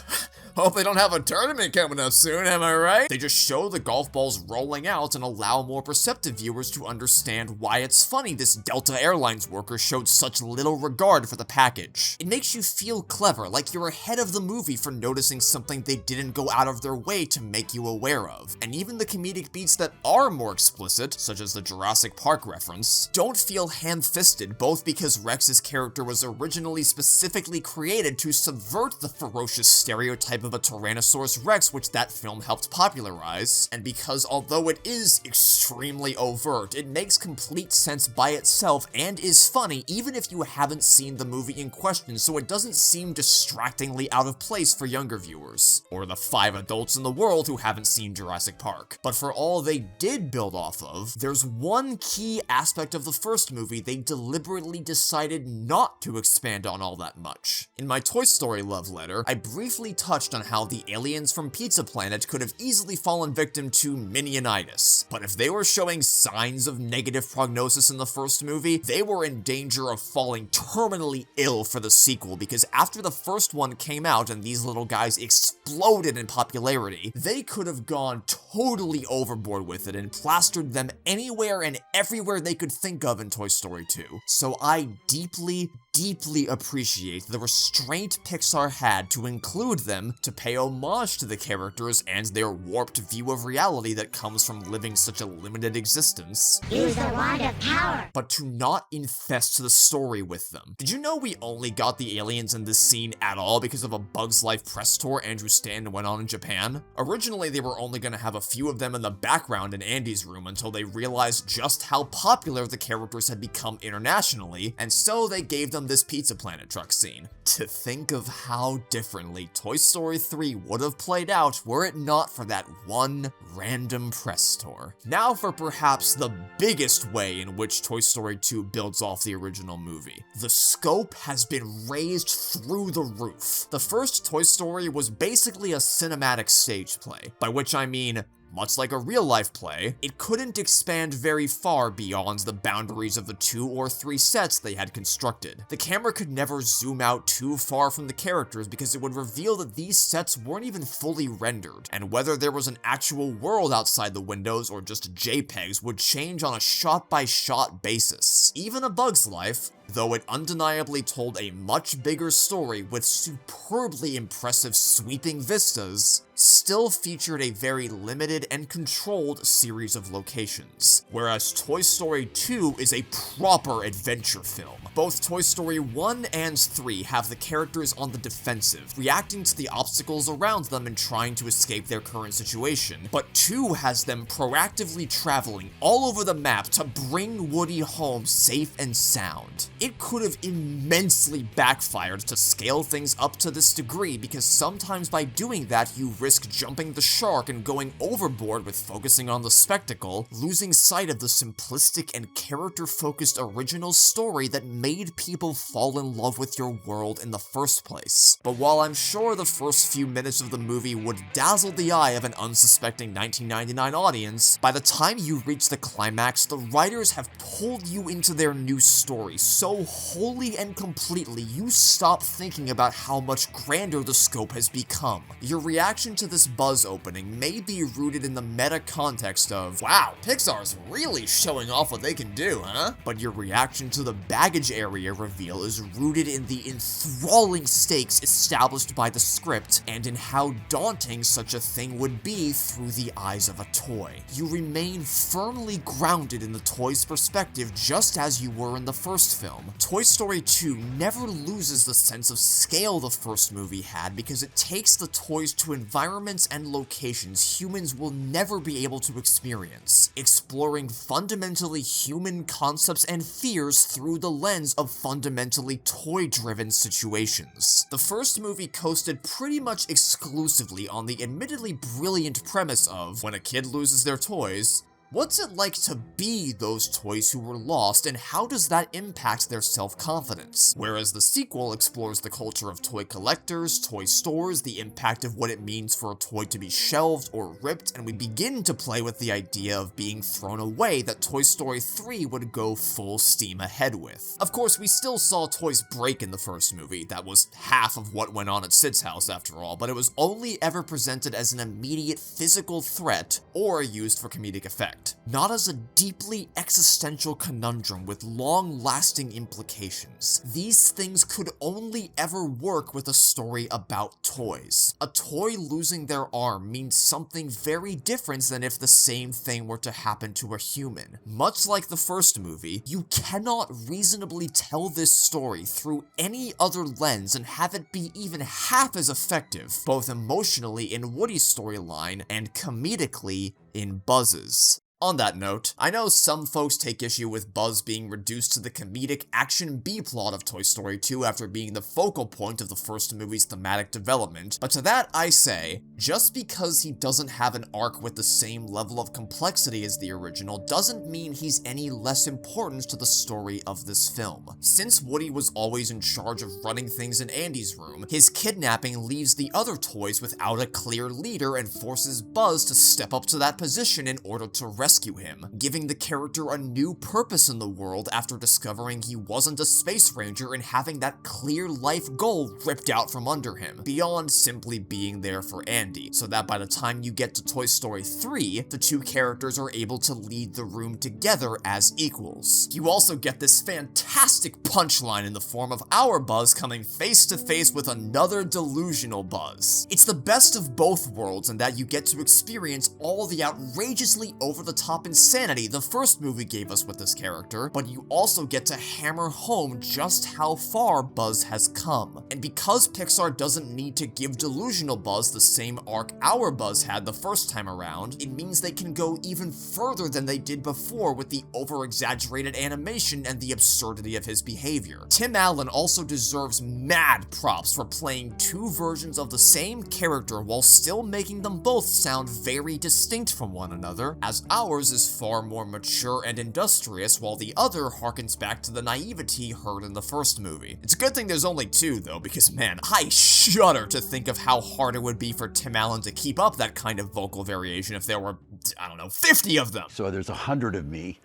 Speaker 1: hope they don't have a tournament coming up soon, am I right?" They just show the golf balls rolling out and allow more perceptive viewers to understand why it's funny this Delta Airlines worker showed such little regard for the package. It makes you feel clever, like you're ahead of the movie for noticing something they didn't go out of their way to make you aware of. And even the comedic beats that are more explicit, such as the Jurassic Park reference, don't feel ham-fisted, both because Rex's character was originally specifically created to subvert the ferocious stereotype of a Tyrannosaurus Rex which that film helped popularize, and because although it is extremely overt, it makes complete sense by itself and is funny even if you haven't seen the movie in question, so it doesn't seem distractingly out of place for younger viewers, or the 5 adults in the world who haven't seen Jurassic Park. But for all they did build off of, there's one key aspect of the first movie they deliberately decided not to expand on all that much. In my Toy Story love letter, I briefly touched on how the aliens from Pizza Planet could have easily fallen victim to minionitis, but if they were showing signs of negative prognosis in the first movie, they were in danger of falling terminally ill for the sequel, because after the first one came out and these little guys exploded in popularity, they could have gone totally overboard with it and plastered them anywhere and everywhere they could think of in Toy Story 2. So I deeply, deeply appreciate the restraint Pixar had to include them to pay homage to the characters and their warped view of reality that comes from living such a limited existence.
Speaker 3: Use the wand of power.
Speaker 1: But to not infest the story with them. Did you know we only got the aliens in this scene at all because of a Bug's Life press tour Andrew Stanton went on in Japan? Originally, they were only going to have a few of them in the background in Andy's room until they realized just how popular the characters had become internationally, and so they gave them this Pizza Planet truck scene. To think of how differently Toy Story 3 would have played out were it not for that one random press tour. Now for perhaps the biggest way in which Toy Story 2 builds off the original movie. The scope has been raised through the roof. The first Toy Story was basically a cinematic stage play, by which I mean, much like a real-life play, it couldn't expand very far beyond the boundaries of the 2 or 3 sets they had constructed. The camera could never zoom out too far from the characters because it would reveal that these sets weren't even fully rendered, and whether there was an actual world outside the windows or just JPEGs would change on a shot-by-shot basis. Even A Bug's Life, though it undeniably told a much bigger story with superbly impressive sweeping vistas, still featured a very limited and controlled series of locations, whereas Toy Story 2 is a proper adventure film. Both Toy Story 1 and 3 have the characters on the defensive, reacting to the obstacles around them and trying to escape their current situation, but 2 has them proactively traveling all over the map to bring Woody home safe and sound. It could have immensely backfired to scale things up to this degree because sometimes by doing that you risk jumping the shark and going overboard with focusing on the spectacle, losing sight of the simplistic and character-focused original story that made people fall in love with your world in the first place. But while I'm sure the first few minutes of the movie would dazzle the eye of an unsuspecting 1999 audience, by the time you reach the climax, the writers have pulled you into their new story so wholly and completely you stop thinking about how much grander the scope has become. Your reaction to this Buzz opening may be rooted in the meta context of, wow, Pixar's really showing off what they can do, huh? But your reaction to the baggage area reveal is rooted in the enthralling stakes established by the script and in how daunting such a thing would be through the eyes of a toy. You remain firmly grounded in the toy's perspective just as you were in the first film. Toy Story 2 never loses the sense of scale the first movie had because it takes the toys to environments and locations humans will never be able to experience, exploring fundamentally human concepts and fears through the lens of fundamentally toy-driven situations. The first movie coasted pretty much exclusively on the admittedly brilliant premise of, when a kid loses their toys, what's it like to be those toys who were lost, and how does that impact their self-confidence? Whereas the sequel explores the culture of toy collectors, toy stores, the impact of what it means for a toy to be shelved or ripped, and we begin to play with the idea of being thrown away that Toy Story 3 would go full steam ahead with. Of course, we still saw toys break in the first movie. That was half of what went on at Sid's house after all, but it was only ever presented as an immediate physical threat or used for comedic effect. Not as a deeply existential conundrum with long-lasting implications. These things could only ever work with a story about toys. A toy losing their arm means something very different than if the same thing were to happen to a human. Much like the first movie, you cannot reasonably tell this story through any other lens and have it be even half as effective, both emotionally in Woody's storyline and comedically in Buzz's. On that note, I know some folks take issue with Buzz being reduced to the comedic action B-plot of Toy Story 2 after being the focal point of the first movie's thematic development, but to that I say, just because he doesn't have an arc with the same level of complexity as the original doesn't mean he's any less important to the story of this film. Since Woody was always in charge of running things in Andy's room, his kidnapping leaves the other toys without a clear leader and forces Buzz to step up to that position in order to rescue him, giving the character a new purpose in the world after discovering he wasn't a space ranger and having that clear life goal ripped out from under him, beyond simply being there for Andy, so that by the time you get to Toy Story 3, the two characters are able to lead the room together as equals. You also get this fantastic punchline in the form of our Buzz coming face to face with another delusional Buzz. It's the best of both worlds in that you get to experience all the outrageously over-the-top insanity the first movie gave us with this character, but you also get to hammer home just how far Buzz has come. And because Pixar doesn't need to give delusional Buzz the same arc our Buzz had the first time around, it means they can go even further than they did before with the over-exaggerated animation and the absurdity of his behavior. Tim Allen also deserves mad props for playing two versions of the same character while still making them both sound very distinct from one another, as ours is far more mature and industrious while the other harkens back to the naivety heard in the first movie. It's a good thing there's only two though, because man, I shudder to think of how hard it would be for Tim Allen to keep up that kind of vocal variation if there were, I don't know, 50 of them.
Speaker 4: So there's 100 of me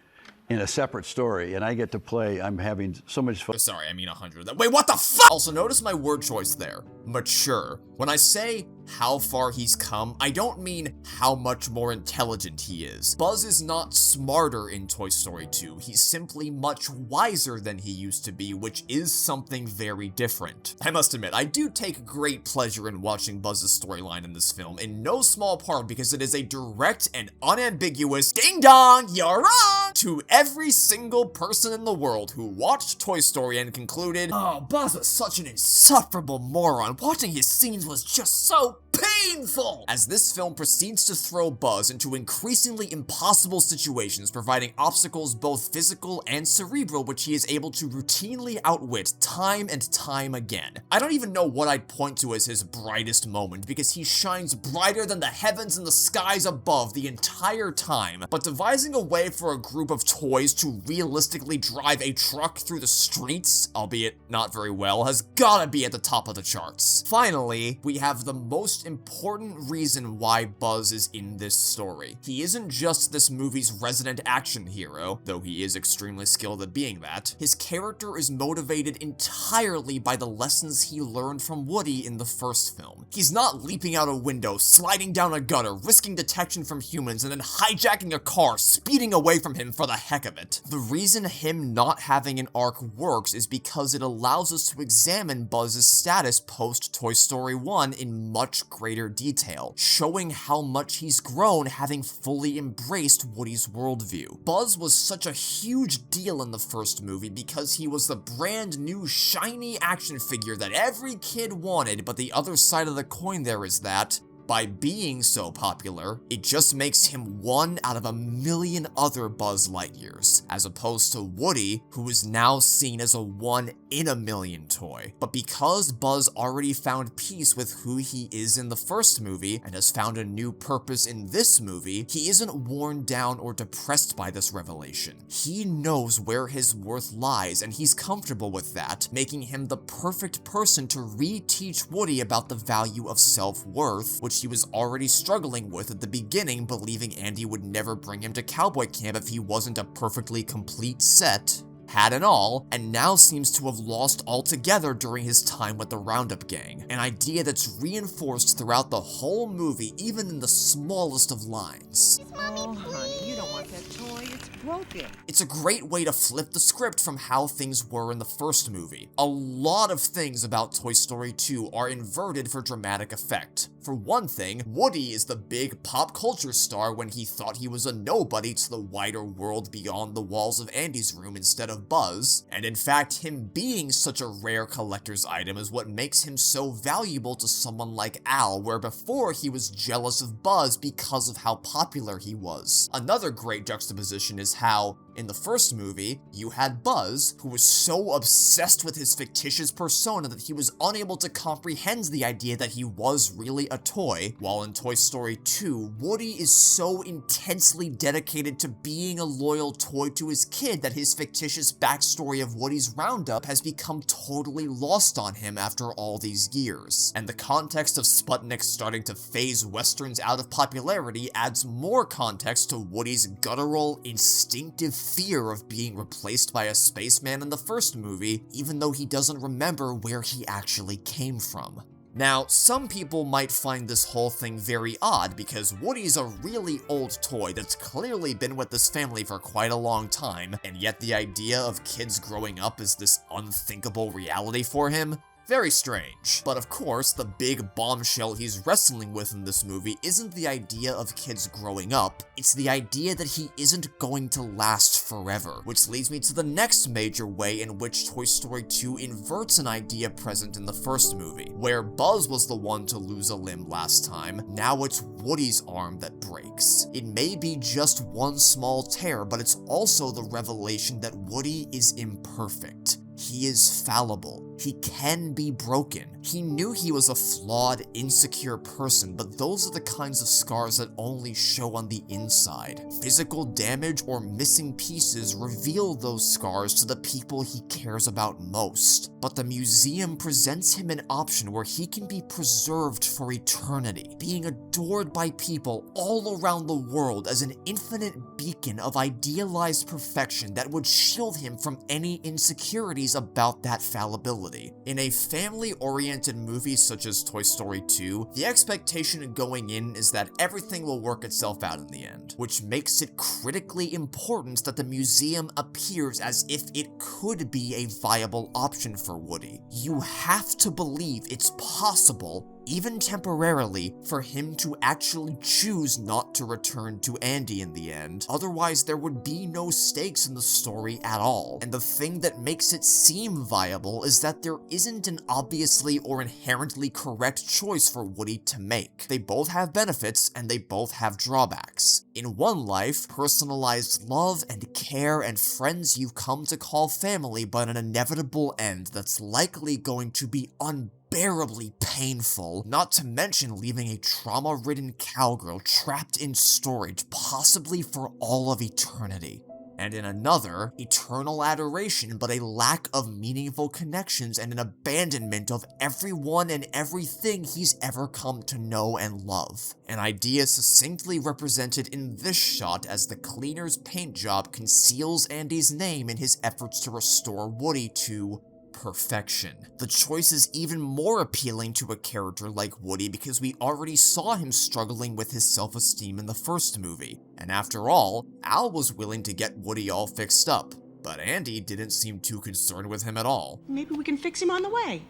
Speaker 4: in a separate story, and I get to play. I'm having so much fun.
Speaker 1: Sorry, I mean 100. Wait, what the fuck? Also, notice my word choice there. Mature. When I say how far he's come, I don't mean how much more intelligent he is. Buzz is not smarter in Toy Story 2. He's simply much wiser than he used to be, which is something very different. I must admit, I do take great pleasure in watching Buzz's storyline in this film, in no small part because it is a direct and unambiguous ding dong, you're wrong, to every single person in the world who watched Toy Story and concluded, oh, Buzz was such an insufferable moron. Watching his scenes was just so painful! As this film proceeds to throw Buzz into increasingly impossible situations, providing obstacles both physical and cerebral which he is able to routinely outwit time and time again. I don't even know what I'd point to as his brightest moment, because he shines brighter than the heavens and the skies above the entire time, but devising a way for a group of toys to realistically drive a truck through the streets, albeit not very well, has gotta be at the top of the charts. Finally, we have the most important reason why Buzz is in this story. He isn't just this movie's resident action hero, though he is extremely skilled at being that. His character is motivated entirely by the lessons he learned from Woody in the first film. He's not leaping out a window, sliding down a gutter, risking detection from humans, and then hijacking a car, speeding away from him for the heck of it. The reason him not having an arc works is because it allows us to examine Buzz's status post Toy Story 1 in much greater detail, showing how much he's grown having fully embraced Woody's worldview. Buzz was such a huge deal in the first movie because he was the brand new shiny action figure that every kid wanted, but the other side of the coin there is that by being so popular, it just makes him one out of a million other Buzz Lightyears, as opposed to Woody, who is now seen as a one in a million toy. But because Buzz already found peace with who he is in the first movie, and has found a new purpose in this movie, he isn't worn down or depressed by this revelation. He knows where his worth lies, and he's comfortable with that, making him the perfect person to re-teach Woody about the value of self-worth, which he was already struggling with at the beginning, believing Andy would never bring him to cowboy camp if he wasn't a perfectly complete set, had and all, and now seems to have lost altogether during his time with the Roundup gang. An idea that's reinforced throughout the whole movie, even in the smallest of lines.
Speaker 5: Oh, honey, you don't want that toy. It's broken.
Speaker 1: It's a great way to flip the script from how things were in the first movie. A lot of things about Toy Story 2 are inverted for dramatic effect. For one thing, Woody is the big pop culture star when he thought he was a nobody to the wider world beyond the walls of Andy's room instead of Buzz, and in fact, him being such a rare collector's item is what makes him so valuable to someone like Al, where before he was jealous of Buzz because of how popular he was. Another great juxtaposition is how, in the first movie, you had Buzz, who was so obsessed with his fictitious persona that he was unable to comprehend the idea that he was really a toy, while in Toy Story 2, Woody is so intensely dedicated to being a loyal toy to his kid that his fictitious backstory of Woody's Roundup has become totally lost on him after all these years. And the context of Sputnik starting to phase westerns out of popularity adds more context to Woody's guttural, instinctive fear of being replaced by a spaceman in the first movie, even though he doesn't remember where he actually came from. Now, some people might find this whole thing very odd because Woody's a really old toy that's clearly been with this family for quite a long time, and yet the idea of kids growing up is this unthinkable reality for him? Very strange. But of course, the big bombshell he's wrestling with in this movie isn't the idea of kids growing up, it's the idea that he isn't going to last forever, which leads me to the next major way in which Toy Story 2 inverts an idea present in the first movie. Where Buzz was the one to lose a limb last time, now it's Woody's arm that breaks. It may be just one small tear, but it's also the revelation that Woody is imperfect. He is fallible. He can be broken. He knew he was a flawed, insecure person, but those are the kinds of scars that only show on the inside. Physical damage or missing pieces reveal those scars to the people he cares about most. But the museum presents him an option where he can be preserved for eternity, being adored by people all around the world as an infinite beacon of idealized perfection that would shield him from any insecurities about that fallibility. In a family-oriented movie such as Toy Story 2, the expectation going in is that everything will work itself out in the end, which makes it critically important that the museum appears as if it could be a viable option for Woody. You have to believe it's possible, even temporarily, for him to actually choose not to return to Andy in the end, otherwise there would be no stakes in the story at all. And the thing that makes it seem viable is that there isn't an obviously or inherently correct choice for Woody to make. They both have benefits, and they both have drawbacks. In one life, personalized love and care and friends you've come to call family, but an inevitable end that's likely going to be unbearably painful, not to mention leaving a trauma-ridden cowgirl trapped in storage, possibly for all of eternity. And in another, eternal adoration but a lack of meaningful connections and an abandonment of everyone and everything he's ever come to know and love. An idea succinctly represented in this shot as the cleaner's paint job conceals Andy's name in his efforts to restore Woody to perfection. The choice is even more appealing to a character like Woody because we already saw him struggling with his self-esteem in the first movie. And after all, Al was willing to get Woody all fixed up, but Andy didn't seem too concerned with him at all.
Speaker 5: Maybe we can fix him on the way.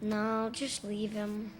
Speaker 3: No, just leave him.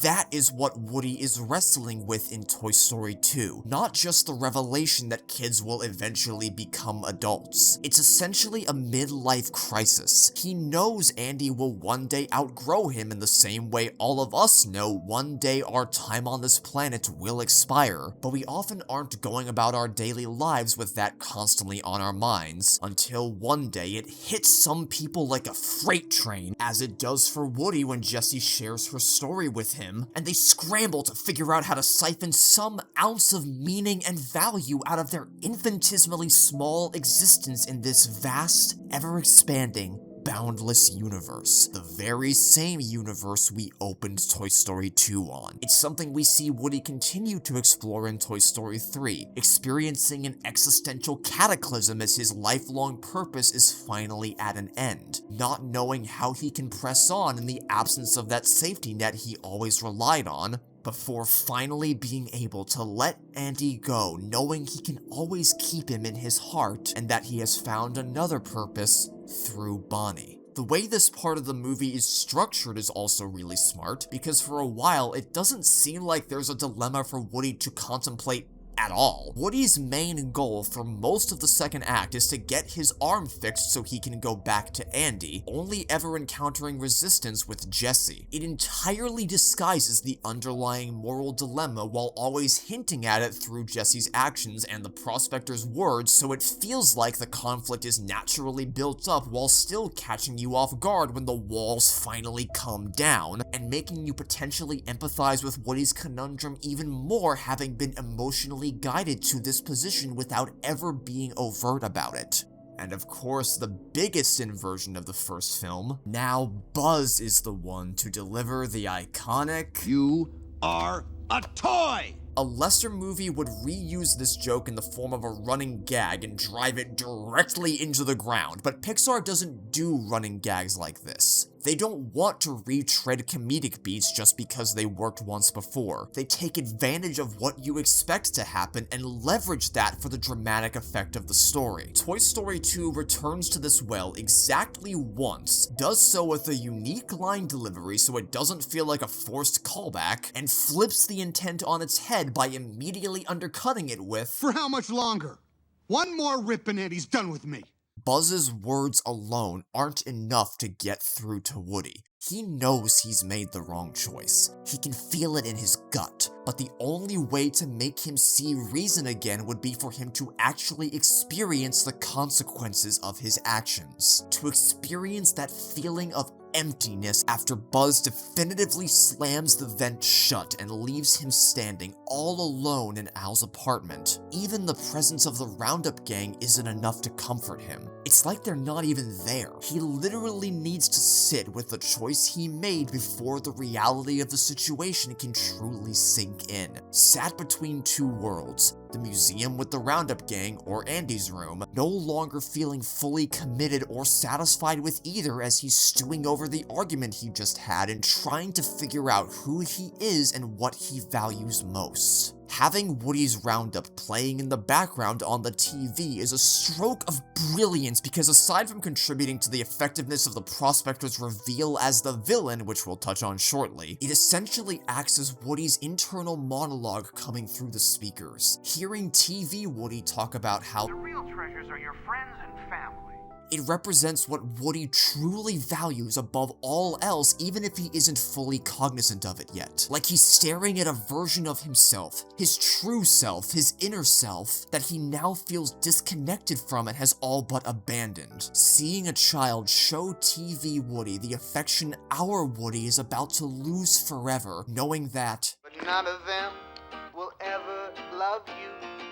Speaker 1: That is what Woody is wrestling with in Toy Story 2, not just the revelation that kids will eventually become adults. It's essentially a midlife crisis. He knows Andy will one day outgrow him in the same way all of us know one day our time on this planet will expire, but we often aren't going about our daily lives with that constantly on our minds, until one day it hits some people like a freight train, as it does for Woody when Jessie shares her story with him, and they scramble to figure out how to siphon some ounce of meaning and value out of their infinitesimally small existence in this vast, ever-expanding, boundless universe. The very same universe we opened Toy Story 2 on. It's something we see Woody continue to explore in Toy Story 3, experiencing an existential cataclysm as his lifelong purpose is finally at an end, not knowing how he can press on in the absence of that safety net he always relied on, before finally being able to let Andy go, knowing he can always keep him in his heart and that he has found another purpose through Bonnie. The way this part of the movie is structured is also really smart, because for a while it doesn't seem like there's a dilemma for Woody to contemplate at all. Woody's main goal for most of the second act is to get his arm fixed so he can go back to Andy, only ever encountering resistance with Jessie. It entirely disguises the underlying moral dilemma while always hinting at it through Jessie's actions and the prospector's words, so it feels like the conflict is naturally built up while still catching you off guard when the walls finally come down, and making you potentially empathize with Woody's conundrum even more, having been emotionally guided to this position without ever being overt about it. And of course, the biggest inversion of the first film, now Buzz is the one to deliver the iconic,
Speaker 6: "You are a toy!"
Speaker 1: A lesser movie would reuse this joke in the form of a running gag and drive it directly into the ground, but Pixar doesn't do running gags like this. They don't want to retread comedic beats just because they worked once before. They take advantage of what you expect to happen and leverage that for the dramatic effect of the story. Toy Story 2 returns to this well exactly once, does so with a unique line delivery so it doesn't feel like a forced callback, and flips the intent on its head by immediately undercutting it with,
Speaker 6: "For how much longer? One more rip and Eddie's done with me."
Speaker 1: Buzz's words alone aren't enough to get through to Woody. He knows he's made the wrong choice. He can feel it in his gut, but the only way to make him see reason again would be for him to actually experience the consequences of his actions. To experience that feeling of emptiness after Buzz definitively slams the vent shut and leaves him standing all alone in Al's apartment. Even the presence of the Roundup gang isn't enough to comfort him. It's like they're not even there. He literally needs to sit with the choice he made before the reality of the situation can truly sink in. Sat between two worlds, the museum with the Roundup gang or Andy's room, no longer feeling fully committed or satisfied with either as he's stewing over the argument he just had and trying to figure out who he is and what he values most. Having Woody's Roundup playing in the background on the TV is a stroke of brilliance because aside from contributing to the effectiveness of the prospector's reveal as the villain, which we'll touch on shortly, it essentially acts as Woody's internal monologue coming through the speakers. Hearing TV Woody talk about how
Speaker 7: the real treasures are your friends and family.
Speaker 1: It represents what Woody truly values above all else, even if he isn't fully cognizant of it yet. Like he's staring at a version of himself, his true self, his inner self, that he now feels disconnected from and has all but abandoned. Seeing a child show TV Woody the affection our Woody is about to lose forever, knowing that,
Speaker 7: But none of them will ever love you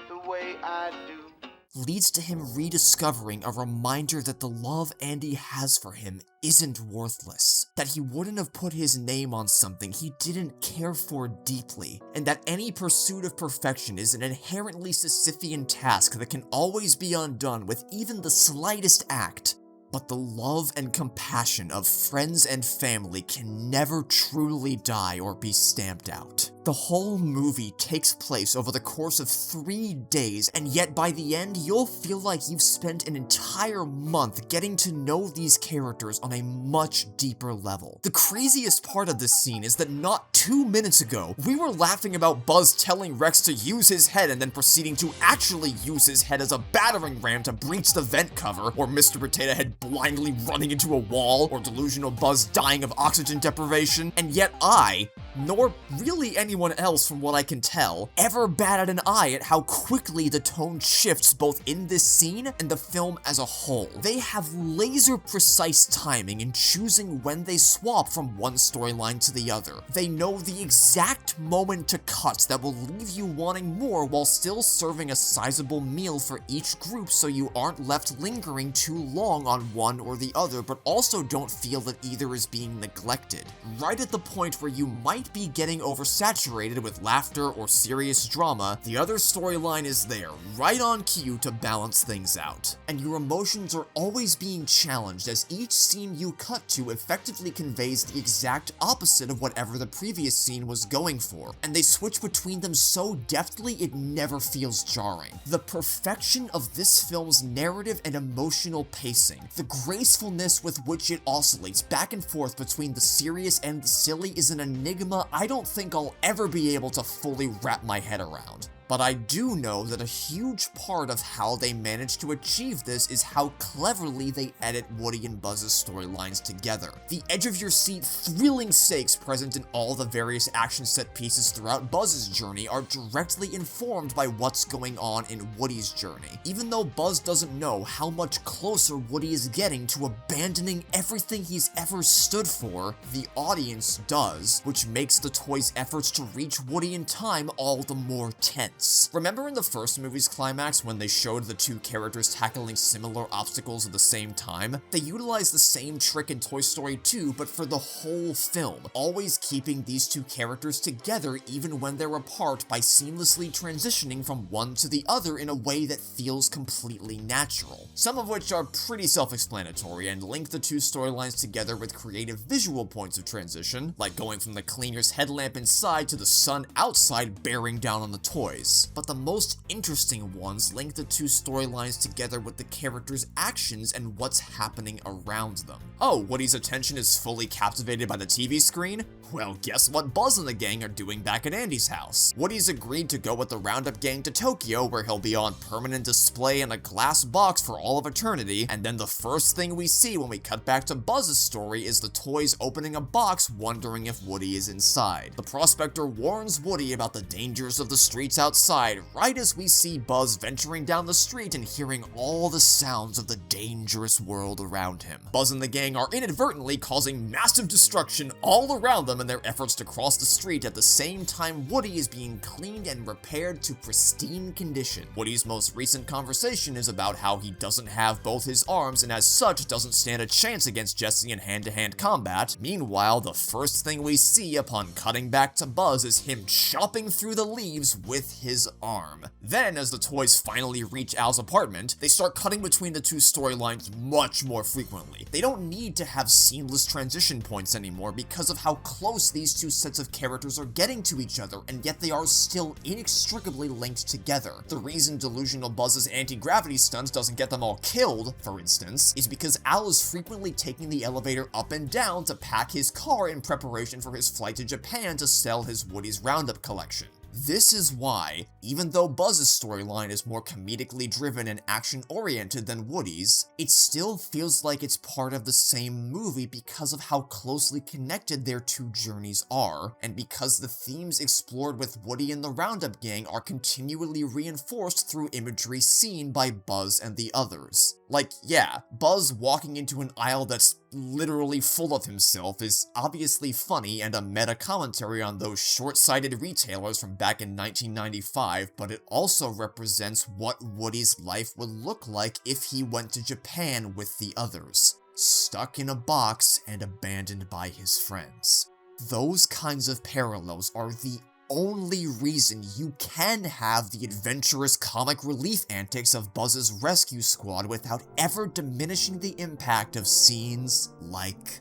Speaker 7: the way I do.
Speaker 1: leads to him rediscovering a reminder that the love Andy has for him isn't worthless, that he wouldn't have put his name on something he didn't care for deeply, and that any pursuit of perfection is an inherently Sisyphean task that can always be undone with even the slightest act. But the love and compassion of friends and family can never truly die or be stamped out. The whole movie takes place over the course of 3 days, and yet by the end, you'll feel like you've spent an entire month getting to know these characters on a much deeper level. The craziest part of this scene is that not 2 minutes ago, we were laughing about Buzz telling Rex to use his head and then proceeding to actually use his head as a battering ram to breach the vent cover, or Mr. Potato Head blindly running into a wall, or delusional Buzz dying of oxygen deprivation, and yet I, nor really anyone else from what I can tell, ever batted an eye at how quickly the tone shifts both in this scene and the film as a whole. They have laser precise timing in choosing when they swap from one storyline to the other. They know the exact moment to cut that will leave you wanting more while still serving a sizable meal for each group so you aren't left lingering too long on one or the other, but also don't feel that either is being neglected. Right at the point where you might be getting oversaturated with laughter or serious drama, the other storyline is there, right on cue to balance things out. And your emotions are always being challenged as each scene you cut to effectively conveys the exact opposite of whatever the previous scene was going for, and they switch between them so deftly it never feels jarring. The perfection of this film's narrative and emotional pacing, the gracefulness with which it oscillates back and forth between the serious and the silly is an enigma I don't think I'll ever be able to fully wrap my head around. But I do know that a huge part of how they managed to achieve this is how cleverly they edit Woody and Buzz's storylines together. The edge-of-your-seat, thrilling stakes present in all the various action set pieces throughout Buzz's journey are directly informed by what's going on in Woody's journey. Even though Buzz doesn't know how much closer Woody is getting to abandoning everything he's ever stood for, the audience does, which makes the toy's efforts to reach Woody in time all the more tense. Remember in the first movie's climax when they showed the two characters tackling similar obstacles at the same time? They utilized the same trick in Toy Story 2, but for the whole film, always keeping these two characters together even when they're apart by seamlessly transitioning from one to the other in a way that feels completely natural. Some of which are pretty self-explanatory and link the two storylines together with creative visual points of transition, like going from the cleaner's headlamp inside to the sun outside bearing down on the toys. But the most interesting ones link the two storylines together with the characters' actions and what's happening around them. Oh, Woody's attention is fully captivated by the TV screen? Well, guess what Buzz and the gang are doing back at Andy's house? Woody's agreed to go with the Roundup gang to Tokyo, where he'll be on permanent display in a glass box for all of eternity, and then the first thing we see when we cut back to Buzz's story is the toys opening a box wondering if Woody is inside. The prospector warns Woody about the dangers of the streets outside, right as we see Buzz venturing down the street and hearing all the sounds of the dangerous world around him. Buzz and the gang are inadvertently causing massive destruction all around them in their efforts to cross the street at the same time Woody is being cleaned and repaired to pristine condition. Woody's most recent conversation is about how he doesn't have both his arms and as such doesn't stand a chance against Jessie in hand-to-hand combat. Meanwhile, the first thing we see upon cutting back to Buzz is him chopping through the leaves with his arm. Then, as the toys finally reach Al's apartment, they start cutting between the two storylines much more frequently. They don't need to have seamless transition points anymore because of how close these two sets of characters are getting to each other, and yet they are still inextricably linked together. The reason Delusional Buzz's anti-gravity stunts doesn't get them all killed, for instance, is because Al is frequently taking the elevator up and down to pack his car in preparation for his flight to Japan to sell his Woody's Roundup collection. This is why, even though Buzz's storyline is more comedically driven and action-oriented than Woody's, it still feels like it's part of the same movie because of how closely connected their two journeys are, and because the themes explored with Woody and the Roundup gang are continually reinforced through imagery seen by Buzz and the others. Like, yeah, Buzz walking into an aisle that's literally full of himself is obviously funny and a meta commentary on those short-sighted retailers from back in 1995, but it also represents what Woody's life would look like if he went to Japan with the others, stuck in a box and abandoned by his friends. Those kinds of parallels are the only reason you can have the adventurous comic relief antics of Buzz's rescue squad without ever diminishing the impact of scenes like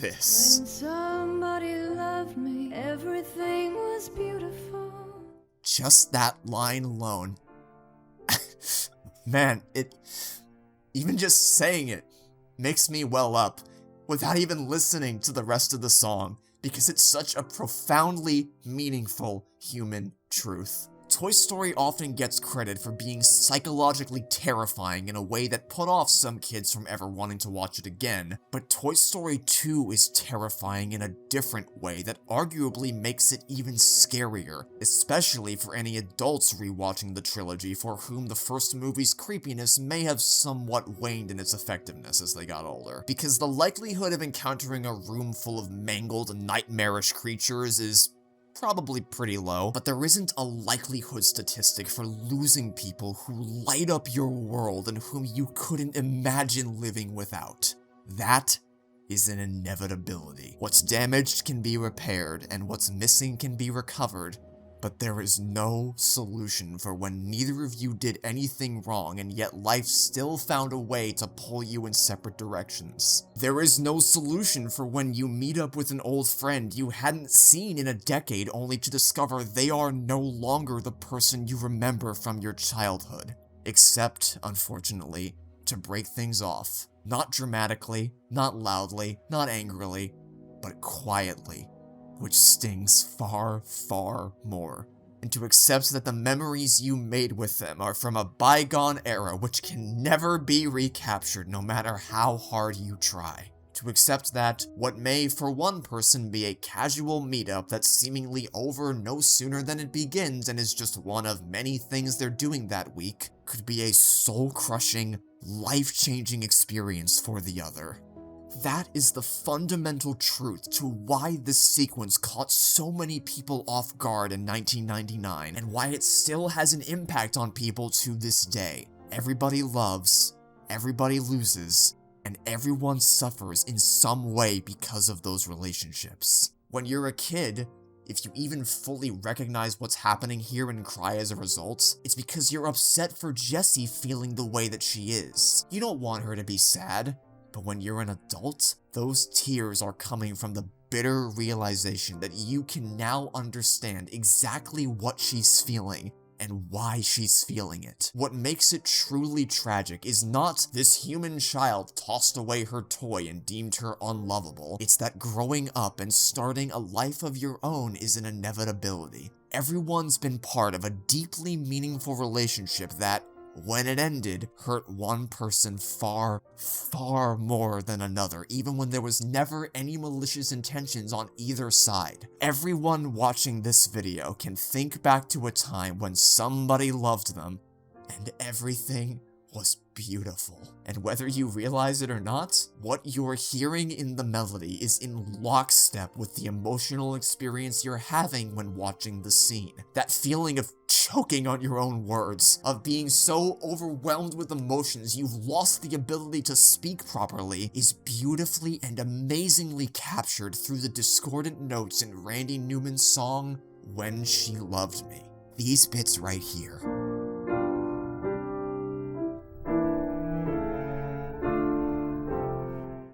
Speaker 1: this.
Speaker 8: When somebody loved me, everything was beautiful.
Speaker 1: Just that line alone. Man, even just saying it makes me well up without even listening to the rest of the song, because it's such a profoundly meaningful human truth. Toy Story often gets credit for being psychologically terrifying in a way that put off some kids from ever wanting to watch it again, but Toy Story 2 is terrifying in a different way that arguably makes it even scarier, especially for any adults rewatching the trilogy for whom the first movie's creepiness may have somewhat waned in its effectiveness as they got older, because the likelihood of encountering a room full of mangled, nightmarish creatures is probably pretty low, but there isn't a likelihood statistic for losing people who light up your world and whom you couldn't imagine living without. That is an inevitability. What's damaged can be repaired, and what's missing can be recovered, but there is no solution for when neither of you did anything wrong and yet life still found a way to pull you in separate directions. There is no solution for when you meet up with an old friend you hadn't seen in a decade only to discover they are no longer the person you remember from your childhood. Except, unfortunately, to break things off. Not dramatically, not loudly, not angrily, but quietly, which stings far, far more. and to accept that the memories you made with them are from a bygone era which can never be recaptured no matter how hard you try. To accept that what may for one person be a casual meetup that's seemingly over no sooner than it begins and is just one of many things they're doing that week could be a soul-crushing, life-changing experience for the other. That is the fundamental truth to why this sequence caught so many people off guard in 1999 and why it still has an impact on people to this day. Everybody loves, everybody loses, and everyone suffers in some way because of those relationships. When you're a kid, if you even fully recognize what's happening here and cry as a result, it's because you're upset for Jessie feeling the way that she is. You don't want her to be sad, but when you're an adult, those tears are coming from the bitter realization that you can now understand exactly what she's feeling and why she's feeling it. What makes it truly tragic is not this human child tossed away her toy and deemed her unlovable. It's that growing up and starting a life of your own is an inevitability. Everyone's been part of a deeply meaningful relationship that, when it ended, hurt one person far, far more than another, even when there was never any malicious intentions on either side. Everyone watching this video can think back to a time when somebody loved them, and everything was beautiful. And whether you realize it or not, what you're hearing in the melody is in lockstep with the emotional experience you're having when watching the scene. That feeling of choking on your own words, of being so overwhelmed with emotions you've lost the ability to speak properly, is beautifully and amazingly captured through the discordant notes in Randy Newman's song, When She Loved Me. These bits right here.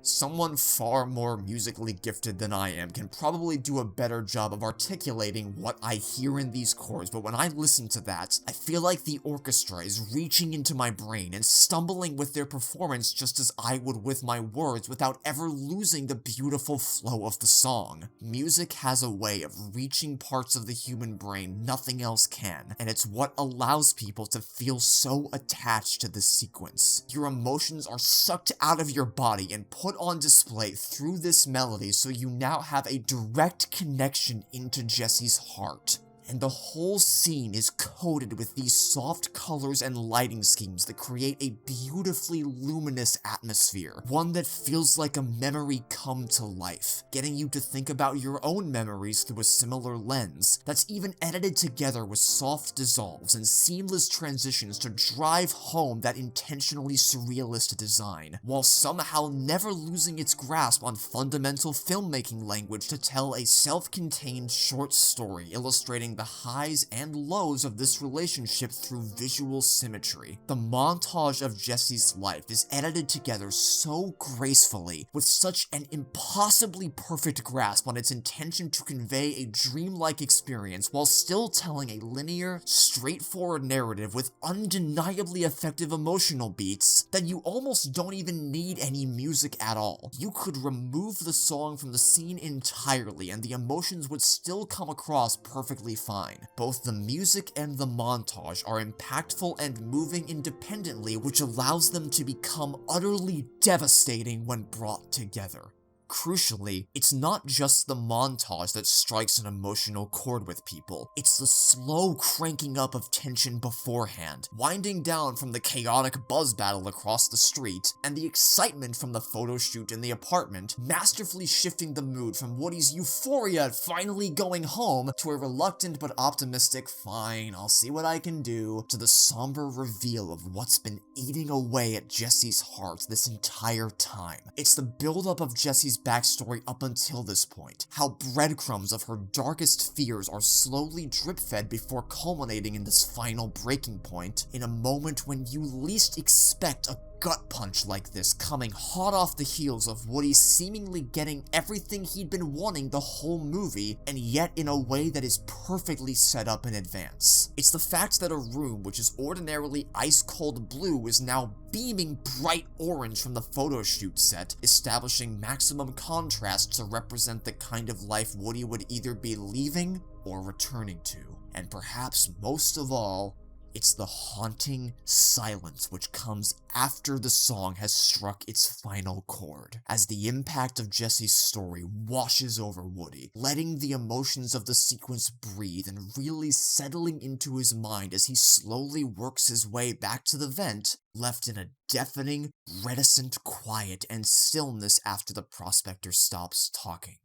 Speaker 1: Someone far more musically gifted than I am can probably do a better job of articulating what I hear in these chords, but when I listen to that, I feel like the orchestra is reaching into my brain and stumbling with their performance just as I would with my words without ever losing the beautiful flow of the song. Music has a way of reaching parts of the human brain nothing else can, and it's what allows people to feel so attached to this sequence. Your emotions are sucked out of your body and put on display through this melody, so you now have a direct connection into Jessie's heart. And the whole scene is coated with these soft colors and lighting schemes that create a beautifully luminous atmosphere, one that feels like a memory come to life, getting you to think about your own memories through a similar lens, that's even edited together with soft dissolves and seamless transitions to drive home that intentionally surrealist design, while somehow never losing its grasp on fundamental filmmaking language to tell a self-contained short story illustrating the highs and lows of this relationship through visual symmetry. The montage of Jessie's life is edited together so gracefully, with such an impossibly perfect grasp on its intention to convey a dreamlike experience while still telling a linear, straightforward narrative with undeniably effective emotional beats that you almost don't even need any music at all. You could remove the song from the scene entirely and the emotions would still come across perfectly fine. Both the music and the montage are impactful and moving independently, which allows them to become utterly devastating when brought together. Crucially, it's not just the montage that strikes an emotional chord with people, it's the slow cranking up of tension beforehand, winding down from the chaotic buzz battle across the street, and the excitement from the photo shoot in the apartment, masterfully shifting the mood from Woody's euphoria at finally going home to a reluctant but optimistic, fine, I'll see what I can do, to the somber reveal of what's been eating away at Jessie's heart this entire time. It's the buildup of Jessie's backstory up until this point, how breadcrumbs of her darkest fears are slowly drip-fed before culminating in this final breaking point, in a moment when you least expect a gut punch like this coming hot off the heels of Woody seemingly getting everything he'd been wanting the whole movie, and yet in a way that is perfectly set up in advance. It's the fact that a room which is ordinarily ice-cold blue is now beaming bright orange from the photo shoot set, establishing maximum contrast to represent the kind of life Woody would either be leaving or returning to. And perhaps most of all, it's the haunting silence which comes after the song has struck its final chord, as the impact of Jessie's story washes over Woody, letting the emotions of the sequence breathe and really settling into his mind as he slowly works his way back to the vent, left in a deafening, reticent quiet and stillness after the prospector stops talking.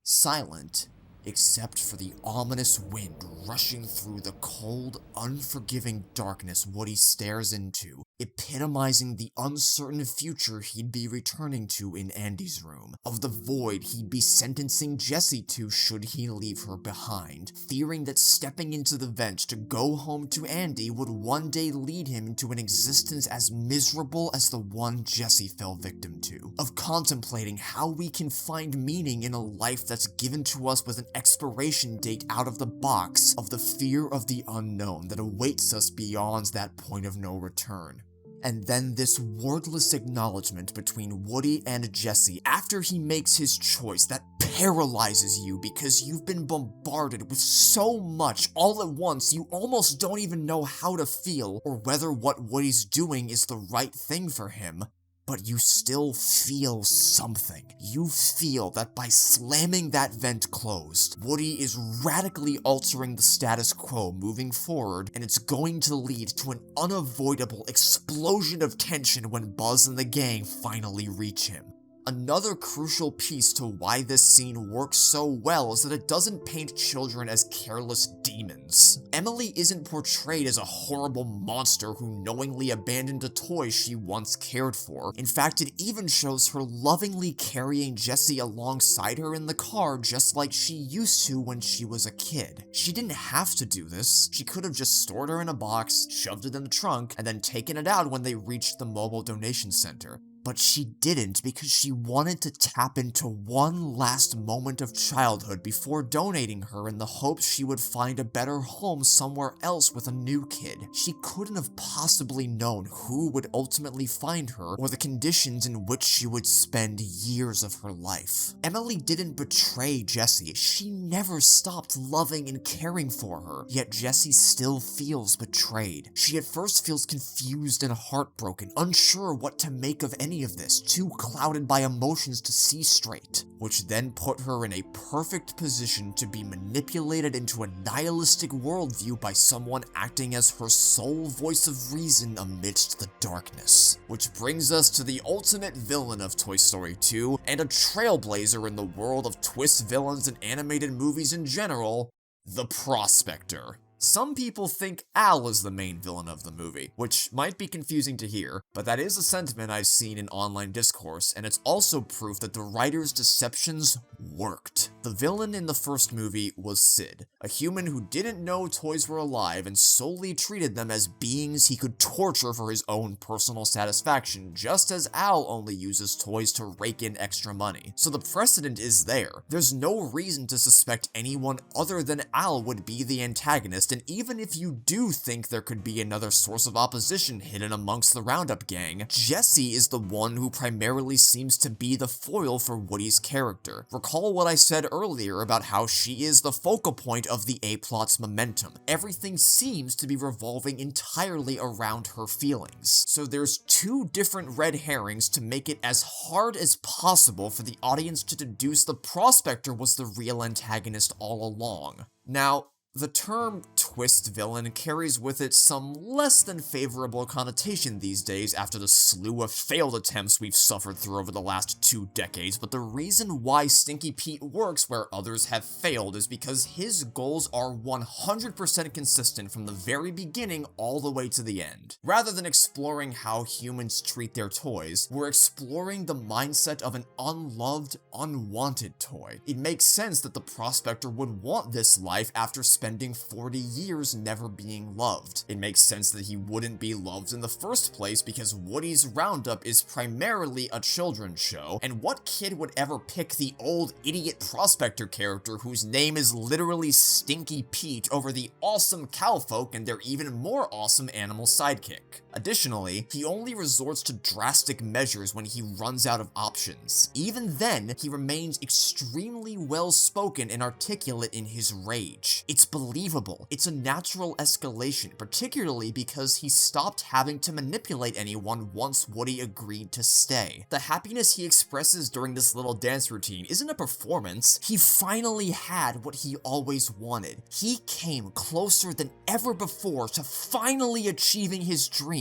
Speaker 1: Silent, except for the ominous wind rushing through the cold, unforgiving darkness Woody stares into, epitomizing the uncertain future he'd be returning to in Andy's room, of the void he'd be sentencing Jessie to should he leave her behind, fearing that stepping into the vent to go home to Andy would one day lead him into an existence as miserable as the one Jessie fell victim to, of contemplating how we can find meaning in a life that's given to us with an expiration date out of the box, of the fear of the unknown that awaits us beyond that point of no return. And then this wordless acknowledgement between Woody and Jessie after he makes his choice that paralyzes you because you've been bombarded with so much all at once you almost don't even know how to feel or whether what Woody's doing is the right thing for him. But you still feel something. You feel that by slamming that vent closed, Woody is radically altering the status quo moving forward, and it's going to lead to an unavoidable explosion of tension when Buzz and the gang finally reach him. Another crucial piece to why this scene works so well is that it doesn't paint children as careless demons. Emily isn't portrayed as a horrible monster who knowingly abandoned a toy she once cared for. In fact, it even shows her lovingly carrying Jessie alongside her in the car just like she used to when she was a kid. She didn't have to do this. She could have just stored her in a box, shoved it in the trunk, and then taken it out when they reached the mobile donation center. But she didn't because she wanted to tap into one last moment of childhood before donating her in the hopes she would find a better home somewhere else with a new kid. She couldn't have possibly known who would ultimately find her or the conditions in which she would spend years of her life. Emily didn't betray Jessie. She never stopped loving and caring for her, yet Jessie still feels betrayed. She at first feels confused and heartbroken, unsure what to make of any of this, too clouded by emotions to see straight, which then put her in a perfect position to be manipulated into a nihilistic worldview by someone acting as her sole voice of reason amidst the darkness. Which brings us to the ultimate villain of Toy Story 2, and a trailblazer in the world of twist villains and animated movies in general, the Prospector. Some people think Al is the main villain of the movie, which might be confusing to hear, but that is a sentiment I've seen in online discourse, and it's also proof that the writer's deceptions worked. The villain in the first movie was Sid, a human who didn't know toys were alive and solely treated them as beings he could torture for his own personal satisfaction, just as Al only uses toys to rake in extra money. So the precedent is there. There's no reason to suspect anyone other than Al would be the antagonist, and even if you do think there could be another source of opposition hidden amongst the Roundup gang, Jessie is the one who primarily seems to be the foil for Woody's character. Recall what I said earlier about how she is the focal point of the A-plot's momentum. Everything seems to be revolving entirely around her feelings. So there's two different red herrings to make it as hard as possible for the audience to deduce the Prospector was the real antagonist all along. Now, the term twist villain carries with it some less than favorable connotation these days after the slew of failed attempts we've suffered through over the last 2 decades, but the reason why Stinky Pete works where others have failed is because his goals are 100% consistent from the very beginning all the way to the end. Rather than exploring how humans treat their toys, we're exploring the mindset of an unloved, unwanted toy. It makes sense that the Prospector would want this life after spending 40 years never being loved. It makes sense that he wouldn't be loved in the first place because Woody's Roundup is primarily a children's show, and what kid would ever pick the old idiot prospector character whose name is literally Stinky Pete over the awesome cowfolk and their even more awesome animal sidekick? Additionally, he only resorts to drastic measures when he runs out of options. Even then, he remains extremely well-spoken and articulate in his rage. It's believable. It's a natural escalation, particularly because he stopped having to manipulate anyone once Woody agreed to stay. The happiness he expresses during this little dance routine isn't a performance. He finally had what he always wanted. He came closer than ever before to finally achieving his dream,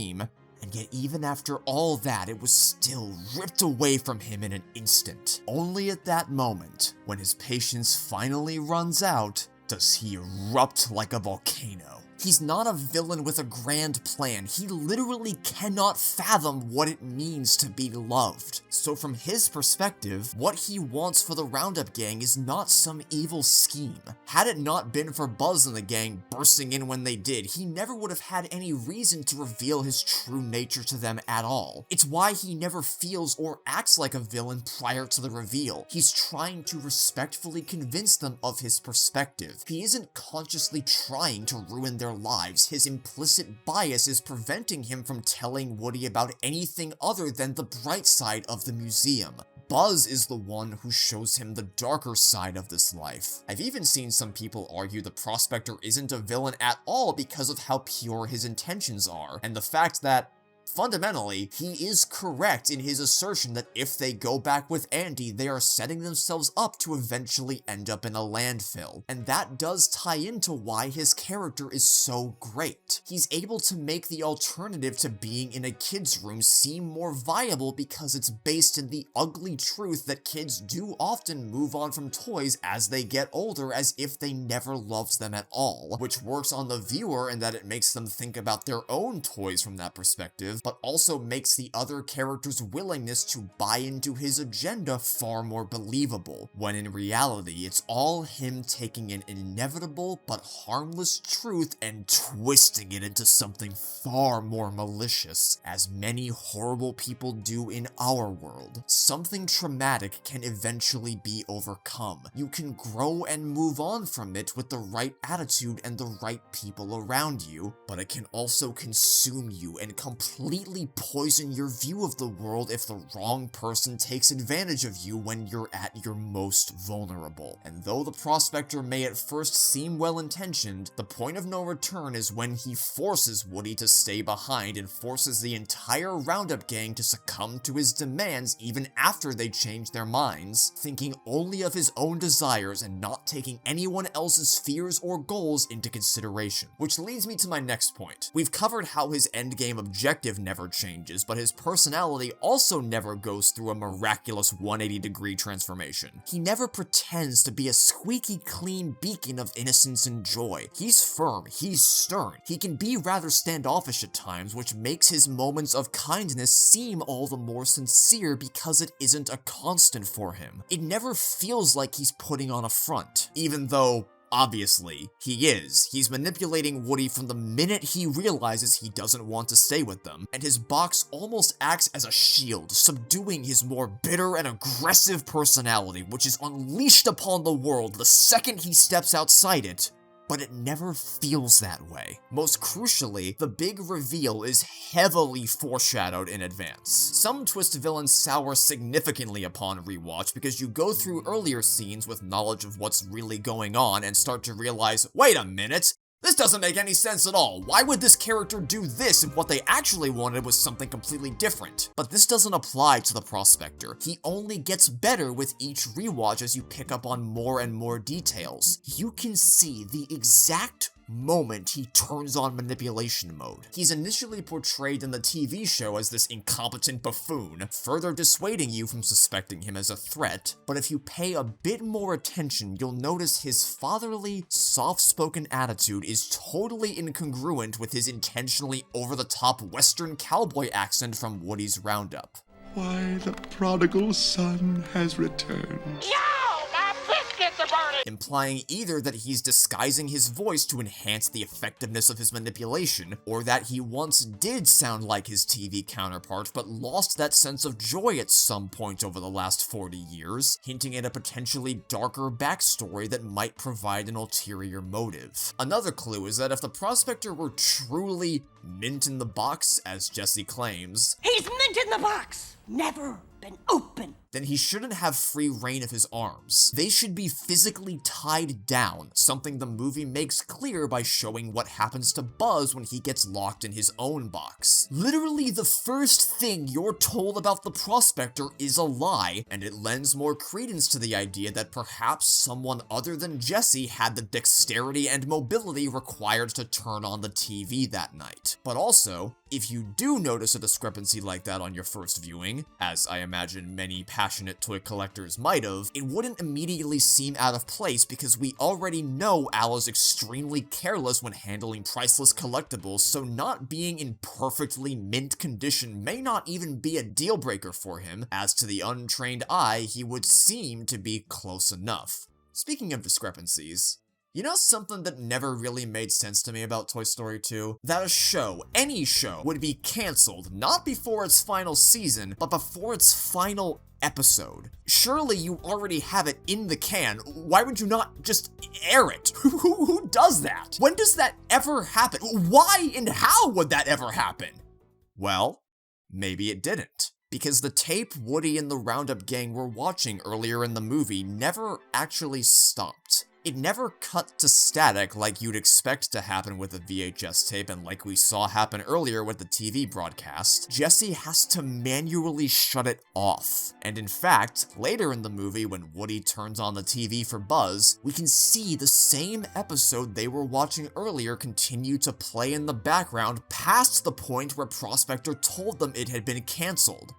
Speaker 1: and yet even after all that, it was still ripped away from him in an instant. Only at that moment, when his patience finally runs out, does he erupt like a volcano. He's not a villain with a grand plan. He literally cannot fathom what it means to be loved. So from his perspective, what he wants for the Roundup gang is not some evil scheme. Had it not been for Buzz and the gang bursting in when they did, he never would have had any reason to reveal his true nature to them at all. It's why he never feels or acts like a villain prior to the reveal. He's trying to respectfully convince them of his perspective. He isn't consciously trying to ruin their lives. His implicit bias is preventing him from telling Woody about anything other than the bright side of the museum. Buzz is the one who shows him the darker side of this life. I've even seen some people argue the Prospector isn't a villain at all because of how pure his intentions are, and the fact that fundamentally, he is correct in his assertion that if they go back with Andy, they are setting themselves up to eventually end up in a landfill. And that does tie into why his character is so great. He's able to make the alternative to being in a kid's room seem more viable because it's based in the ugly truth that kids do often move on from toys as they get older as if they never loved them at all, which works on the viewer in that it makes them think about their own toys from that perspective, but also makes the other character's willingness to buy into his agenda far more believable, when in reality, it's all him taking an inevitable but harmless truth and twisting it into something far more malicious, as many horrible people do in our world. Something traumatic can eventually be overcome. You can grow and move on from it with the right attitude and the right people around you, but it can also consume you and completely poison your view of the world if the wrong person takes advantage of you when you're at your most vulnerable. And though the Prospector may at first seem well-intentioned, the point of no return is when he forces Woody to stay behind and forces the entire Roundup gang to succumb to his demands even after they change their minds, thinking only of his own desires and not taking anyone else's fears or goals into consideration. Which leads me to my next point. We've covered how his endgame objective never changes, but his personality also never goes through a miraculous 180-degree transformation. He never pretends to be a squeaky clean beacon of innocence and joy. He's firm, he's stern, he can be rather standoffish at times, which makes his moments of kindness seem all the more sincere because it isn't a constant for him. It never feels like he's putting on a front, even though obviously, he is. He's manipulating Woody from the minute he realizes he doesn't want to stay with them, and his box almost acts as a shield, subduing his more bitter and aggressive personality, which is unleashed upon the world the second he steps outside it. But it never feels that way. Most crucially, the big reveal is heavily foreshadowed in advance. Some twist villains sour significantly upon rewatch because you go through earlier scenes with knowledge of what's really going on and start to realize, wait a minute, this doesn't make any sense at all. Why would this character do this if what they actually wanted was something completely different? But this doesn't apply to the Prospector. He only gets better with each rewatch as you pick up on more and more details. You can see the exact moment he turns on manipulation mode. He's initially portrayed in the TV show as this incompetent buffoon, further dissuading you from suspecting him as a threat, but if you pay a bit more attention, you'll notice his fatherly, soft-spoken attitude is totally incongruent with his intentionally over-the-top Western cowboy accent from Woody's Roundup.
Speaker 6: Why, the prodigal son has returned.
Speaker 9: Yo, my biscuits are burning!
Speaker 1: implying either that he's disguising his voice to enhance the effectiveness of his manipulation, or that he once did sound like his TV counterpart but lost that sense of joy at some point over the last 40 years, hinting at a potentially darker backstory that might provide an ulterior motive. Another clue is that if the prospector were truly mint in the box, as Jessie claims,
Speaker 5: He's mint in the box! Never been open!
Speaker 1: then he shouldn't have free reign of his arms. They should be physically tied down, something the movie makes clear by showing what happens to Buzz when he gets locked in his own box. Literally, the first thing you're told about the prospector is a lie, and it lends more credence to the idea that perhaps someone other than Jessie had the dexterity and mobility required to turn on the TV that night. But also, if you do notice a discrepancy like that on your first viewing, as I imagine many passionate toy collectors might have, it wouldn't immediately seem out of place because we already know Al is extremely careless when handling priceless collectibles, so not being in perfectly mint condition may not even be a deal breaker for him, as to the untrained eye, he would seem to be close enough. Speaking of discrepancies, you know something that never really made sense to me about Toy Story 2? That a show, any show, would be cancelled, not before its final season, but before its final episode. Surely you already have it in the can, why would you not just air it? Who does that? When does that ever happen? Why and how would that ever happen? Well, maybe it didn't. Because the tape Woody and the Roundup gang were watching earlier in the movie never actually stopped. It never cut to static like you'd expect to happen with a VHS tape and like we saw happen earlier with the TV broadcast. Jessie has to manually shut it off. And in fact, later in the movie when Woody turns on the TV for Buzz, we can see the same episode they were watching earlier continue to play in the background past the point where Prospector told them it had been cancelled.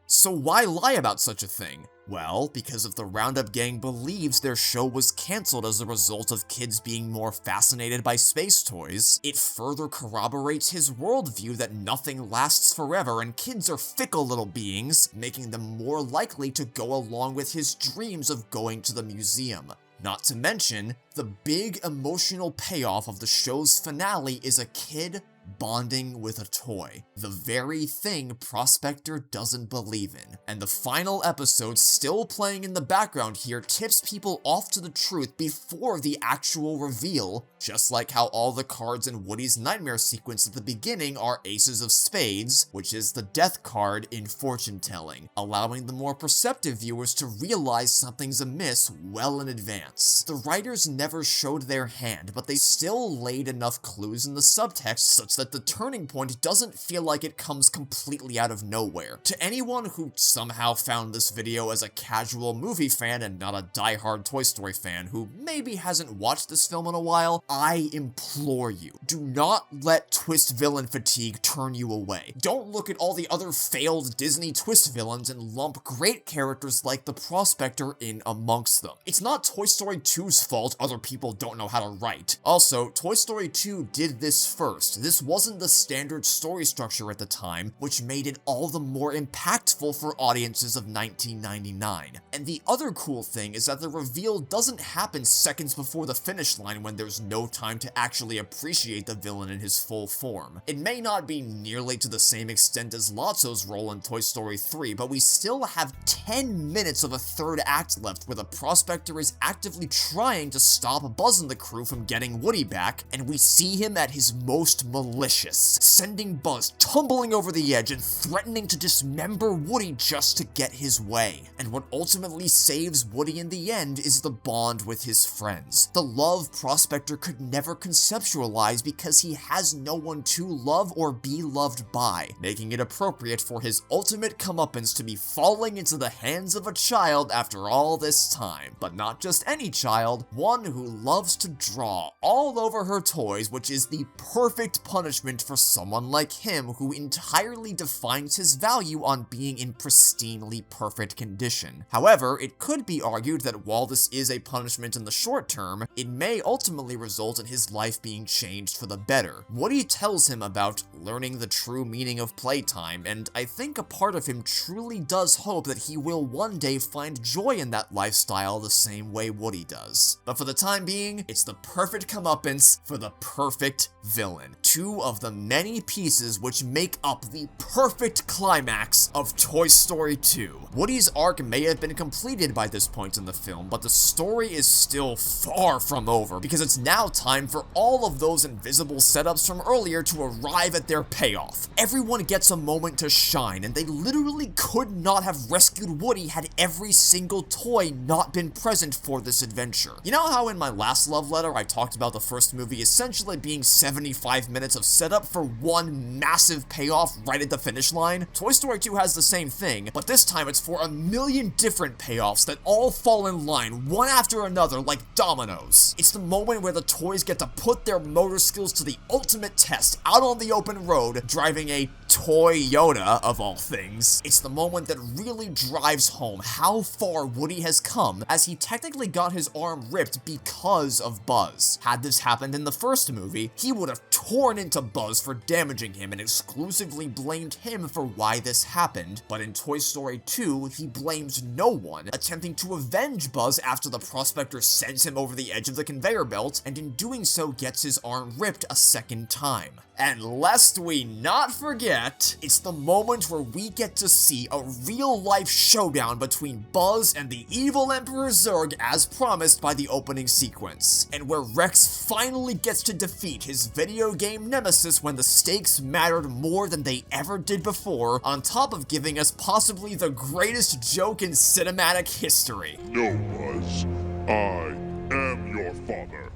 Speaker 1: So why lie about such a thing? Well, because if the Roundup gang believes their show was cancelled as a result of kids being more fascinated by space toys, it further corroborates his worldview that nothing lasts forever and kids are fickle little beings, making them more likely to go along with his dreams of going to the museum. Not to mention, the big emotional payoff of the show's finale is a kid bonding with a toy, the very thing Prospector doesn't believe in. And the final episode still playing in the background here tips people off to the truth before the actual reveal, just like how all the cards in Woody's nightmare sequence at the beginning are aces of spades, which is the death card in fortune telling, allowing the more perceptive viewers to realize something's amiss well in advance. The writers never showed their hand, but they still laid enough clues in the subtext such that the turning point doesn't feel like it comes completely out of nowhere. To anyone who somehow found this video as a casual movie fan and not a diehard Toy Story fan who maybe hasn't watched this film in a while, I implore you, do not let twist villain fatigue turn you away. Don't look at all the other failed Disney twist villains and lump great characters like the Prospector in amongst them. It's not Toy Story 2's fault other people don't know how to write. Also, Toy Story 2 did this first. This wasn't the standard story structure at the time, which made it all the more impactful for audiences of 1999. And the other cool thing is that the reveal doesn't happen seconds before the finish line when there's no time to actually appreciate the villain in his full form. It may not be nearly to the same extent as Lotso's role in Toy Story 3, but we still have 10 minutes of a third act left where the Prospector is actively trying to stop Buzz and the crew from getting Woody back, and we see him at his most malicious, sending Buzz tumbling over the edge and threatening to dismember Woody just to get his way. And what ultimately saves Woody in the end is the bond with his friends. The love Prospector could never conceptualize because he has no one to love or be loved by, making it appropriate for his ultimate comeuppance to be falling into the hands of a child after all this time. But not just any child, one who loves to draw all over her toys, which is the perfect punishment punishment for someone like him who entirely defines his value on being in pristinely perfect condition. However, it could be argued that while this is a punishment in the short term, it may ultimately result in his life being changed for the better. Woody tells him about learning the true meaning of playtime, and I think a part of him truly does hope that he will one day find joy in that lifestyle the same way Woody does. But for the time being, it's the perfect comeuppance for the perfect villain. Two of the many pieces which make up the perfect climax of Toy Story 2. Woody's arc may have been completed by this point in the film, but the story is still far from over, because it's now time for all of those invisible setups from earlier to arrive at their payoff. Everyone gets a moment to shine, and they literally could not have rescued Woody had every single toy not been present for this adventure. You know how in my last love letter I talked about the first movie essentially being 75 minutes of setup for one massive payoff right at the finish line? Toy Story 2 has the same thing, but this time it's for a million different payoffs that all fall in line, one after another, like dominoes. It's the moment where the toys get to put their motor skills to the ultimate test, out on the open road, driving a Toyota, of all things. It's the moment that really drives home how far Woody has come, as he technically got his arm ripped because of Buzz. Had this happened in the first movie, he would have torn into Buzz for damaging him and exclusively blamed him for why this happened, but in Toy Story 2, he blames no one, attempting to avenge Buzz after the prospector sends him over the edge of the conveyor belt, and in doing so gets his arm ripped a second time. And lest we not forget, it's the moment where we get to see a real-life showdown between Buzz and the evil Emperor Zurg as promised by the opening sequence, and where Rex finally gets to defeat his video game nemesis when the stakes mattered more than they ever did before, on top of giving us possibly the greatest joke in cinematic history.
Speaker 9: No, Buzz. I am your father.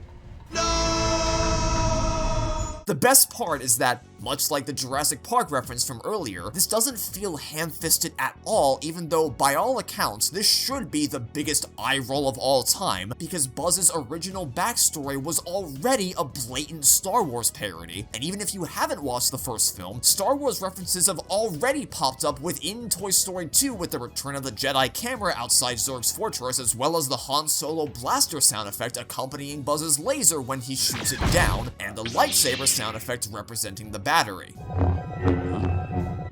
Speaker 1: The best part is that, much like the Jurassic Park reference from earlier, this doesn't feel ham-fisted at all, even though, by all accounts, this should be the biggest eye roll of all time, because Buzz's original backstory was already a blatant Star Wars parody, and even if you haven't watched the first film, Star Wars references have already popped up within Toy Story 2 with the Return of the Jedi camera outside Zurg's fortress, as well as the Han Solo blaster sound effect accompanying Buzz's laser when he shoots it down, and the lightsaber sound effect representing the battery.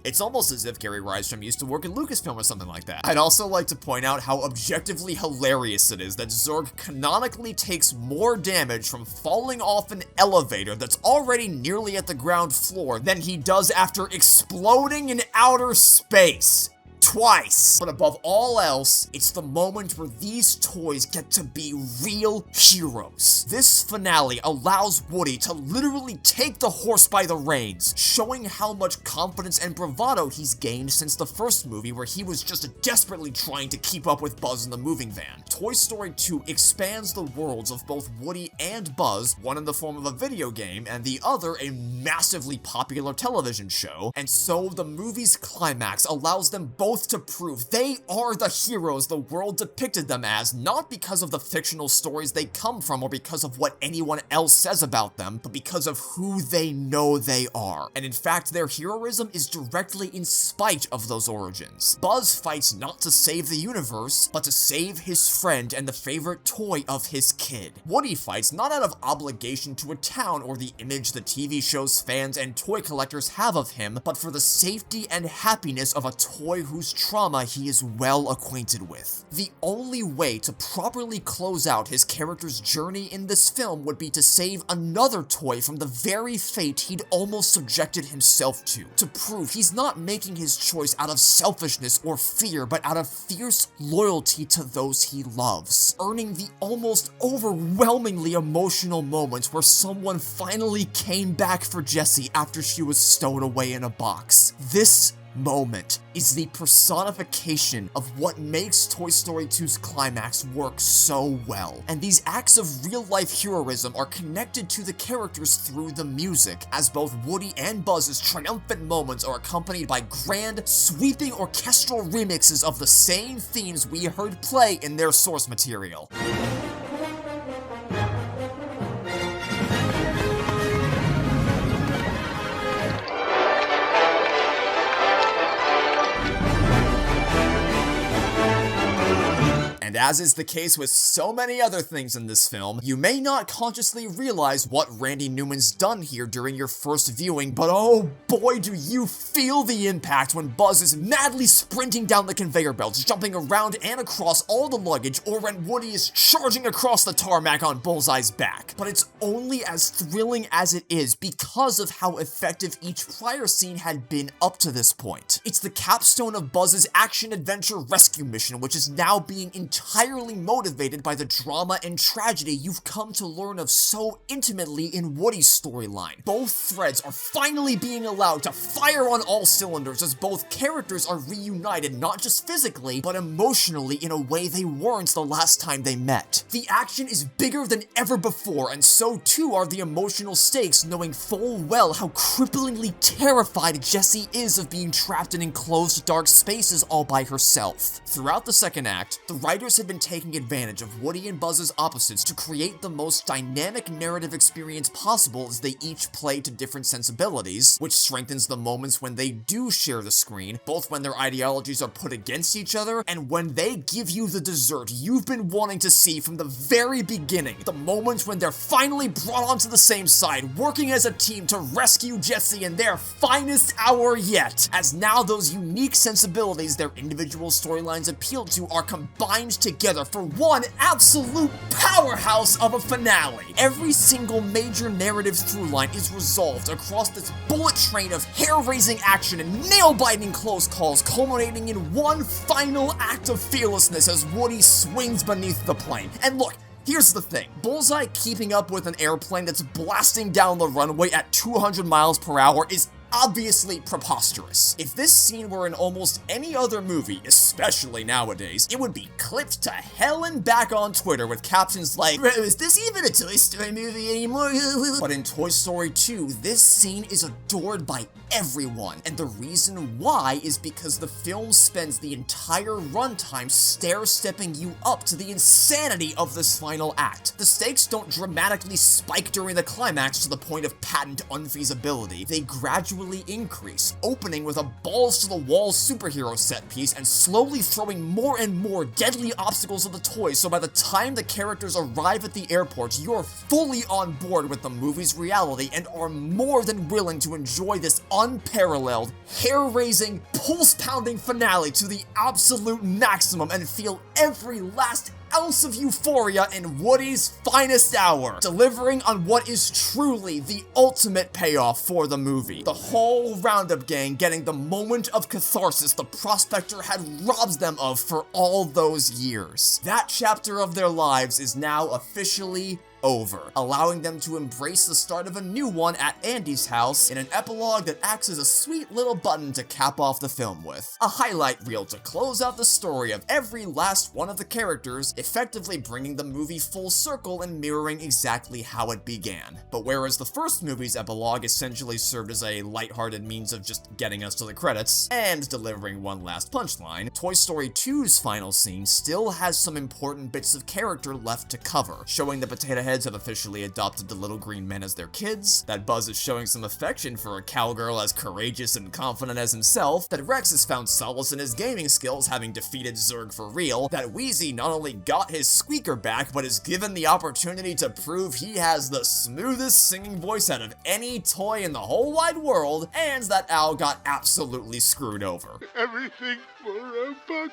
Speaker 1: It's almost as if Gary Rydstrom used to work at Lucasfilm or something like that. I'd also like to point out how objectively hilarious it is that Zurg canonically takes more damage from falling off an elevator that's already nearly at the ground floor than he does after exploding in outer space. Twice. But above all else, it's the moment where these toys get to be real heroes. This finale allows Woody to literally take the horse by the reins, showing how much confidence and bravado he's gained since the first movie, where he was just desperately trying to keep up with Buzz in the moving van. Toy Story 2 expands the worlds of both Woody and Buzz, one in the form of a video game, and the other a massively popular television show, and so the movie's climax allows them both to prove they are the heroes the world depicted them as, not because of the fictional stories they come from or because of what anyone else says about them, but because of who they know they are. And in fact, their heroism is directly in spite of those origins. Buzz fights not to save the universe, but to save his friend and the favorite toy of his kid. Woody fights not out of obligation to a town or the image the TV show's fans and toy collectors have of him, but for the safety and happiness of a toy whose trauma he is well acquainted with. The only way to properly close out his character's journey in this film would be to save another toy from the very fate he'd almost subjected himself to prove he's not making his choice out of selfishness or fear, but out of fierce loyalty to those he loves, earning the almost overwhelmingly emotional moments where someone finally came back for Jessie after she was stowed away in a box. This moment is the personification of what makes Toy Story 2's climax work so well, and these acts of real-life heroism are connected to the characters through the music, as both Woody and Buzz's triumphant moments are accompanied by grand, sweeping orchestral remixes of the same themes we heard play in their source material. And as is the case with so many other things in this film, you may not consciously realize what Randy Newman's done here during your first viewing, but oh boy do you feel the impact when Buzz is madly sprinting down the conveyor belts, jumping around and across all the luggage, or when Woody is charging across the tarmac on Bullseye's back. But it's only as thrilling as it is because of how effective each prior scene had been up to this point. It's the capstone of Buzz's action-adventure rescue mission, which is now being entirely motivated by the drama and tragedy you've come to learn of so intimately in Woody's storyline. Both threads are finally being allowed to fire on all cylinders as both characters are reunited not just physically, but emotionally in a way they weren't the last time they met. The action is bigger than ever before, and so too are the emotional stakes, knowing full well how cripplingly terrified Jessie is of being trapped in enclosed dark spaces all by herself. Throughout the second act, the writers have been taking advantage of Woody and Buzz's opposites to create the most dynamic narrative experience possible as they each play to different sensibilities, which strengthens the moments when they do share the screen, both when their ideologies are put against each other and when they give you the dessert you've been wanting to see from the very beginning, the moments when they're finally brought onto the same side, working as a team to rescue Jessie in their finest hour yet, as now those unique sensibilities their individual storylines appeal to are combined together for one absolute powerhouse of a finale. Every single major narrative throughline is resolved across this bullet train of hair-raising action and nail-biting close calls, culminating in one final act of fearlessness as Woody swings beneath the plane. And look, here's the thing, Bullseye keeping up with an airplane that's blasting down the runway at 200 miles per hour is obviously preposterous. If this scene were in almost any other movie, especially nowadays, it would be clipped to hell and back on Twitter with captions like, "Is this even a Toy Story movie anymore?" But in Toy Story 2, this scene is adored by everyone, and the reason why is because the film spends the entire runtime stair-stepping you up to the insanity of this final act. The stakes don't dramatically spike during the climax to the point of patent unfeasibility. They gradually increase, opening with a balls-to-the-wall superhero set piece and slowly throwing more and more deadly obstacles at the toys, so by the time the characters arrive at the airport, you're fully on board with the movie's reality and are more than willing to enjoy this unparalleled, hair-raising, pulse-pounding finale to the absolute maximum and feel every last ounce of euphoria in Woody's finest hour, delivering on what is truly the ultimate payoff for the movie. The whole Roundup gang getting the moment of catharsis the prospector had robbed them of for all those years. That chapter of their lives is now officially over, allowing them to embrace the start of a new one at Andy's house in an epilogue that acts as a sweet little button to cap off the film with. A highlight reel to close out the story of every last one of the characters, effectively bringing the movie full circle and mirroring exactly how it began. But whereas the first movie's epilogue essentially served as a lighthearted means of just getting us to the credits and delivering one last punchline, Toy Story 2's final scene still has some important bits of character left to cover, showing the Potato Heads have officially adopted the little green men as their kids, that Buzz is showing some affection for a cowgirl as courageous and confident as himself, that Rex has found solace in his gaming skills having defeated Zurg for real, that Wheezy not only got his squeaker back, but is given the opportunity to prove he has the smoothest singing voice out of any toy in the whole wide world, and that Al got absolutely screwed over.
Speaker 9: Everything for a buck.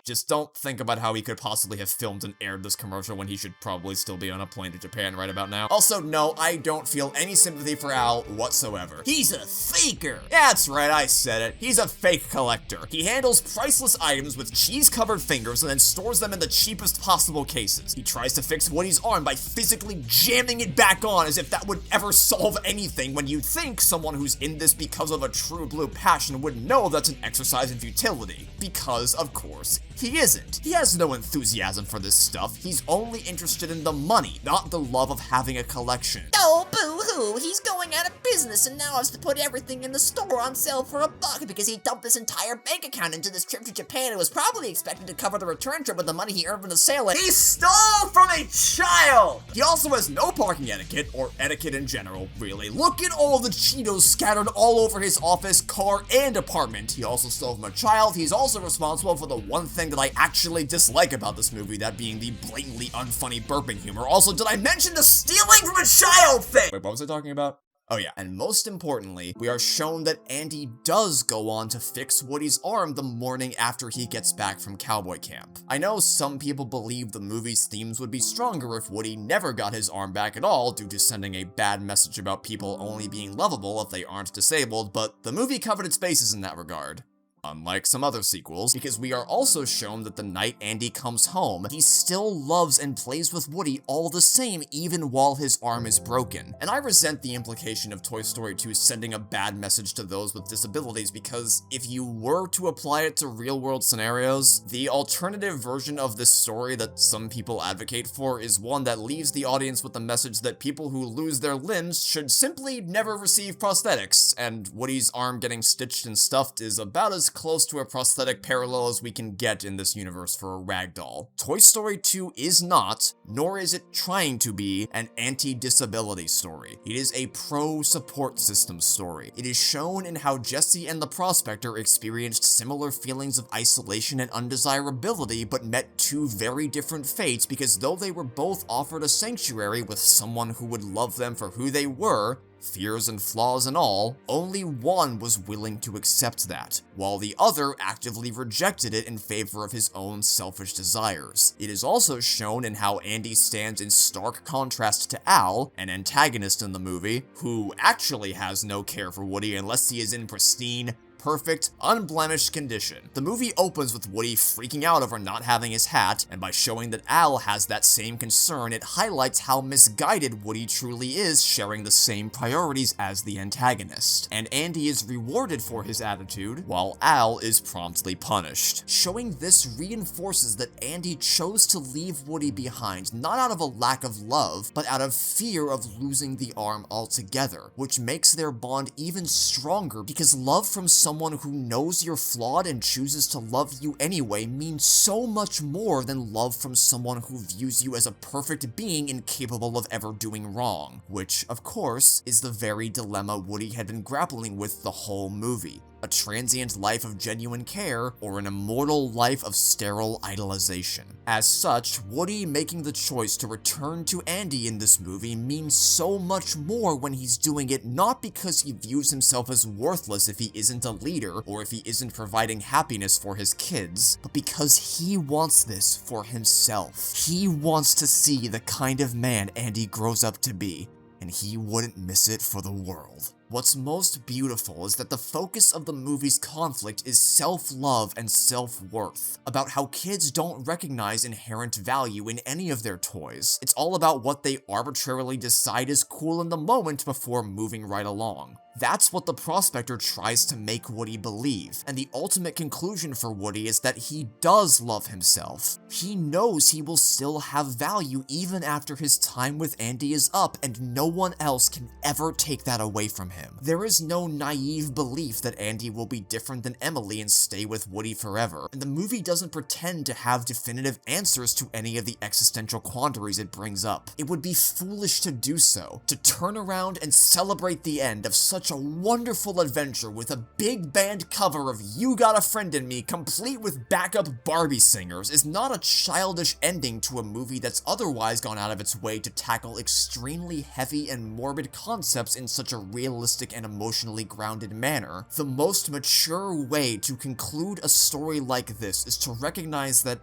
Speaker 1: Just don't think about how he could possibly have filmed and aired this commercial when he should probably still be on a plane to Japan right about now. Also, no, I don't feel any sympathy for Al whatsoever. He's a faker! That's right, I said it. He's a fake collector. He handles priceless items with cheese-covered fingers and then stores them in the cheapest possible cases. He tries to fix Woody's arm by physically jamming it back on as if that would ever solve anything, when you'd think someone who's in this because of a true blue passion would know that's an exercise in futility. Because, of course, he isn't. He has no enthusiasm for this stuff. He's only interested in the money, not the love of having a collection. Oh, boo-hoo!
Speaker 10: too. He's going out of business and now has to put everything in the store on sale for $1 because he dumped his entire bank account into this trip to Japan and was probably expected to cover the return trip with the money he earned from the sale.
Speaker 1: He stole from a child! He also has no parking etiquette, or etiquette in general, really. Look at all the Cheetos scattered all over his office, car, and apartment. He also stole from a child. He's also responsible for the one thing that I actually dislike about this movie, that being the blatantly unfunny burping humor. Also, did I mention the stealing from a child thing? Wait, what was I talking about? Oh yeah, and most importantly, we are shown that Andy does go on to fix Woody's arm the morning after he gets back from cowboy camp. I know some people believe the movie's themes would be stronger if Woody never got his arm back at all due to sending a bad message about people only being lovable if they aren't disabled, but the movie covered its bases in that regard. Unlike some other sequels, because we are also shown that the night Andy comes home, he still loves and plays with Woody all the same even while his arm is broken. And I resent the implication of Toy Story 2 sending a bad message to those with disabilities, because if you were to apply it to real-world scenarios, the alternative version of this story that some people advocate for is one that leaves the audience with the message that people who lose their limbs should simply never receive prosthetics, and Woody's arm getting stitched and stuffed is about as close to a prosthetic parallel as we can get in this universe for a ragdoll. Toy Story 2 is not, nor is it trying to be, an anti-disability story. It is a pro-support system story. It is shown in how Jessie and the Prospector experienced similar feelings of isolation and undesirability, but met two very different fates because though they were both offered a sanctuary with someone who would love them for who they were, fears and flaws and all, only one was willing to accept that, while the other actively rejected it in favor of his own selfish desires. It is also shown in how Andy stands in stark contrast to Al, an antagonist in the movie, who actually has no care for Woody unless he is in pristine, perfect, unblemished condition. The movie opens with Woody freaking out over not having his hat, and by showing that Al has that same concern, it highlights how misguided Woody truly is, sharing the same priorities as the antagonist. And Andy is rewarded for his attitude, while Al is promptly punished. Showing this reinforces that Andy chose to leave Woody behind, not out of a lack of love, but out of fear of losing the arm altogether, which makes their bond even stronger because love from someone who knows you're flawed and chooses to love you anyway means so much more than love from someone who views you as a perfect being incapable of ever doing wrong, which, of course, is the very dilemma Woody had been grappling with the whole movie. A transient life of genuine care, or an immortal life of sterile idolization. As such, Woody making the choice to return to Andy in this movie means so much more when he's doing it not because he views himself as worthless if he isn't a leader or if he isn't providing happiness for his kids, but because he wants this for himself. He wants to see the kind of man Andy grows up to be, and he wouldn't miss it for the world. What's most beautiful is that the focus of the movie's conflict is self-love and self-worth, about how kids don't recognize inherent value in any of their toys. It's all about what they arbitrarily decide is cool in the moment before moving right along. That's what the Prospector tries to make Woody believe, and the ultimate conclusion for Woody is that he does love himself. He knows he will still have value even after his time with Andy is up, and no one else can ever take that away from him. There is no naive belief that Andy will be different than Emily and stay with Woody forever, and the movie doesn't pretend to have definitive answers to any of the existential quandaries it brings up. It would be foolish to do so. To turn around and celebrate the end of such a wonderful adventure with a big band cover of You Got a Friend in Me complete with backup Barbie singers is not a childish ending to a movie that's otherwise gone out of its way to tackle extremely heavy and morbid concepts in such a realistic and emotionally grounded manner. The most mature way to conclude a story like this is to recognize that,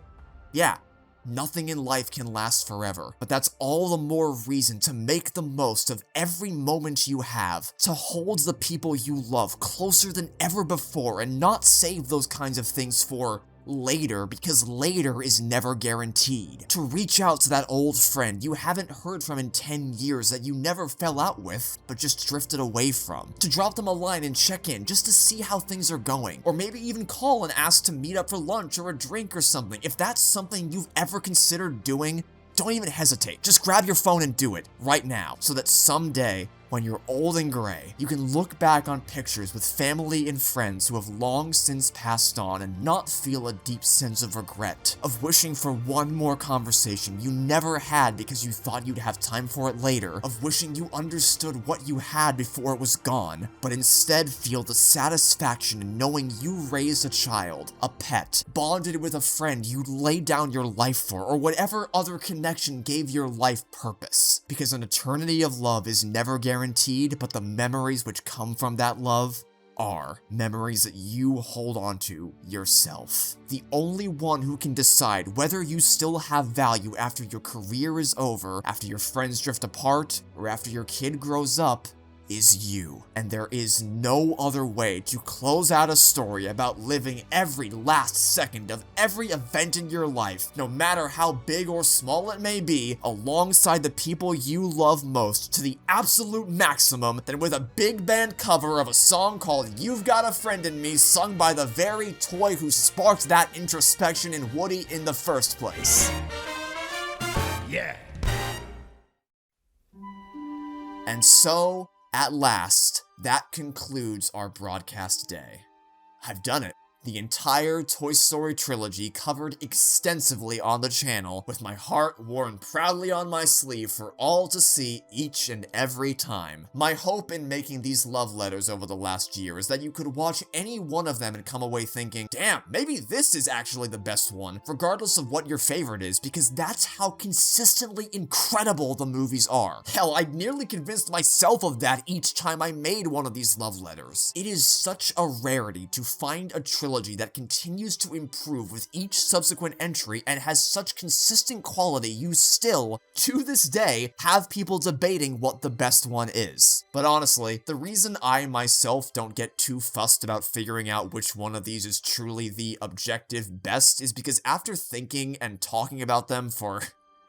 Speaker 1: yeah, nothing in life can last forever, but that's all the more reason to make the most of every moment you have, to hold the people you love closer than ever before and not save those kinds of things for later, because later is never guaranteed. To reach out to that old friend you haven't heard from in 10 years that you never fell out with, but just drifted away from. To drop them a line and check in just to see how things are going. Or maybe even call and ask to meet up for lunch or a drink or something. If that's something you've ever considered doing, don't even hesitate. Just grab your phone and do it right now, so that someday When you're old and gray, you can look back on pictures with family and friends who have long since passed on and not feel a deep sense of regret, of wishing for one more conversation you never had because you thought you'd have time for it later, of wishing you understood what you had before it was gone, but instead feel the satisfaction in knowing you raised a child, a pet, bonded with a friend you'd lay down your life for, or whatever other connection gave your life purpose. Because an eternity of love is never guaranteed, but the memories which come from that love are memories that you hold on to yourself. The only one who can decide whether you still have value after your career is over, after your friends drift apart, or after your kid grows up is you. And there is no other way to close out a story about living every last second of every event in your life, no matter how big or small it may be, alongside the people you love most to the absolute maximum than with a big band cover of a song called You've Got a Friend in Me, sung by the very toy who sparked that introspection in Woody in the first place.
Speaker 9: Yeah.
Speaker 1: And so, at last, that concludes our broadcast day. I've done it. The entire Toy Story trilogy covered extensively on the channel, with my heart worn proudly on my sleeve for all to see each and every time. My hope in making these love letters over the last year is that you could watch any one of them and come away thinking, damn, maybe this is actually the best one, regardless of what your favorite is, because that's how consistently incredible the movies are. Hell, I nearly convinced myself of that each time I made one of these love letters. It is such a rarity to find a trilogy that continues to improve with each subsequent entry and has such consistent quality you still, to this day, have people debating what the best one is. But honestly, the reason I myself don't get too fussed about figuring out which one of these is truly the objective best is because after thinking and talking about them for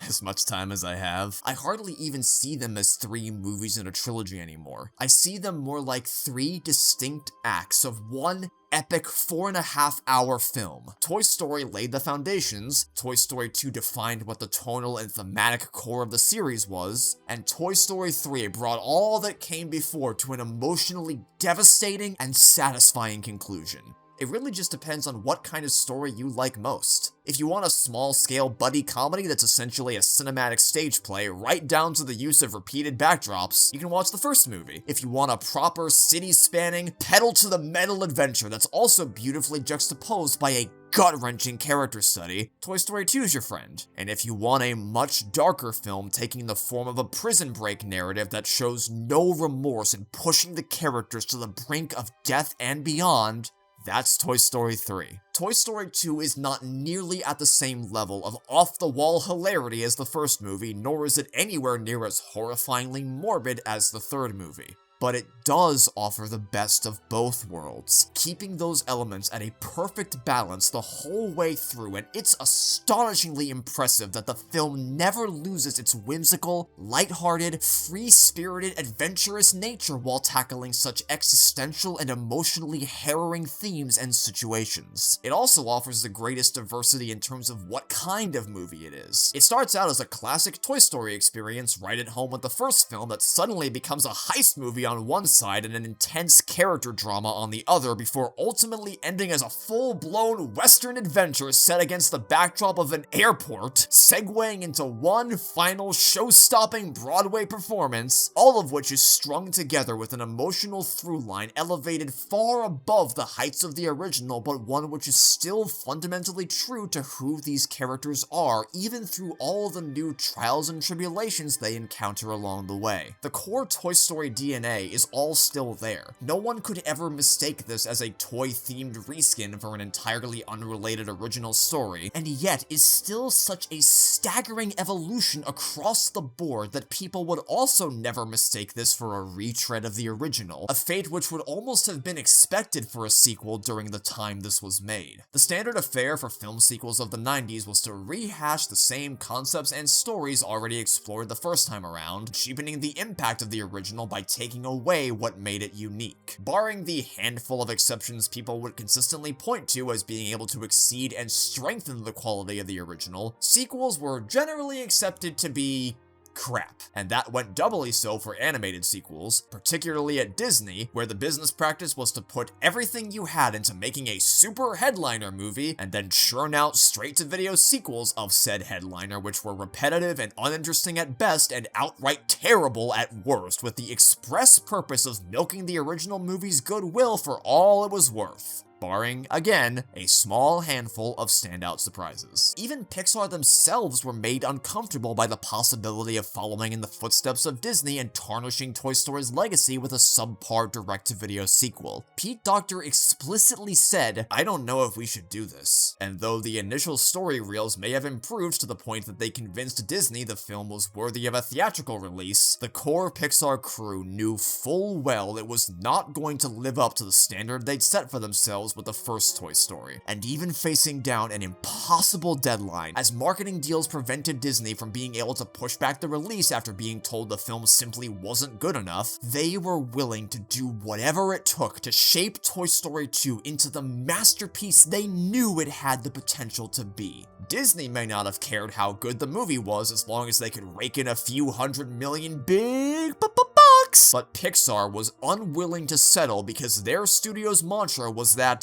Speaker 1: as much time as I have, I hardly even see them as 3 movies in a trilogy anymore. I see them more like 3 distinct acts of one epic 4.5-hour film. Toy Story laid the foundations, Toy Story 2 defined what the tonal and thematic core of the series was, and Toy Story 3 brought all that came before to an emotionally devastating and satisfying conclusion. It really just depends on what kind of story you like most. If you want a small-scale buddy comedy that's essentially a cinematic stage play, right down to the use of repeated backdrops, you can watch the first movie. If you want a proper city-spanning, pedal-to-the-metal adventure that's also beautifully juxtaposed by a gut-wrenching character study, Toy Story 2 is your friend. And if you want a much darker film taking the form of a prison break narrative that shows no remorse in pushing the characters to the brink of death and beyond, that's Toy Story 3. Toy Story 2 is not nearly at the same level of off-the-wall hilarity as the first movie, nor is it anywhere near as horrifyingly morbid as the third movie. But it does offer the best of both worlds, keeping those elements at a perfect balance the whole way through, and it's astonishingly impressive that the film never loses its whimsical, lighthearted, free-spirited, adventurous nature while tackling such existential and emotionally harrowing themes and situations. It also offers the greatest diversity in terms of what kind of movie it is. It starts out as a classic Toy Story experience right at home with the first film that suddenly becomes a heist movie on one side and an intense character drama on the other before ultimately ending as a full-blown Western adventure set against the backdrop of an airport, segueing into one final show-stopping Broadway performance, all of which is strung together with an emotional through line elevated far above the heights of the original, but one which is still fundamentally true to who these characters are, even through all the new trials and tribulations they encounter along the way. The core Toy Story DNA is all still there. No one could ever mistake this as a toy-themed reskin for an entirely unrelated original story, and yet is still such a staggering evolution across the board that people would also never mistake this for a retread of the original, a fate which would almost have been expected for a sequel during the time this was made. The standard affair for film sequels of the 90s was to rehash the same concepts and stories already explored the first time around, cheapening the impact of the original by taking away what made it unique. Barring the handful of exceptions people would consistently point to as being able to exceed and strengthen the quality of the original, sequels were generally accepted to be crap. And that went doubly so for animated sequels, particularly at Disney, where the business practice was to put everything you had into making a super headliner movie and then churn out straight-to-video sequels of said headliner, which were repetitive and uninteresting at best and outright terrible at worst, with the express purpose of milking the original movie's goodwill for all it was worth. Barring, again, a small handful of standout surprises. Even Pixar themselves were made uncomfortable by the possibility of following in the footsteps of Disney and tarnishing Toy Story's legacy with a subpar direct-to-video sequel. Pete Docter explicitly said, "I don't know if we should do this." And though the initial story reels may have improved to the point that they convinced Disney the film was worthy of a theatrical release, the core Pixar crew knew full well it was not going to live up to the standard they'd set for themselves with the first Toy Story, and even facing down an impossible deadline, as marketing deals prevented Disney from being able to push back the release after being told the film simply wasn't good enough, they were willing to do whatever it took to shape Toy Story 2 into the masterpiece they knew it had the potential to be. Disney may not have cared how good the movie was as long as they could rake in a few $100 million big bucks, but Pixar was unwilling to settle because their studio's mantra was that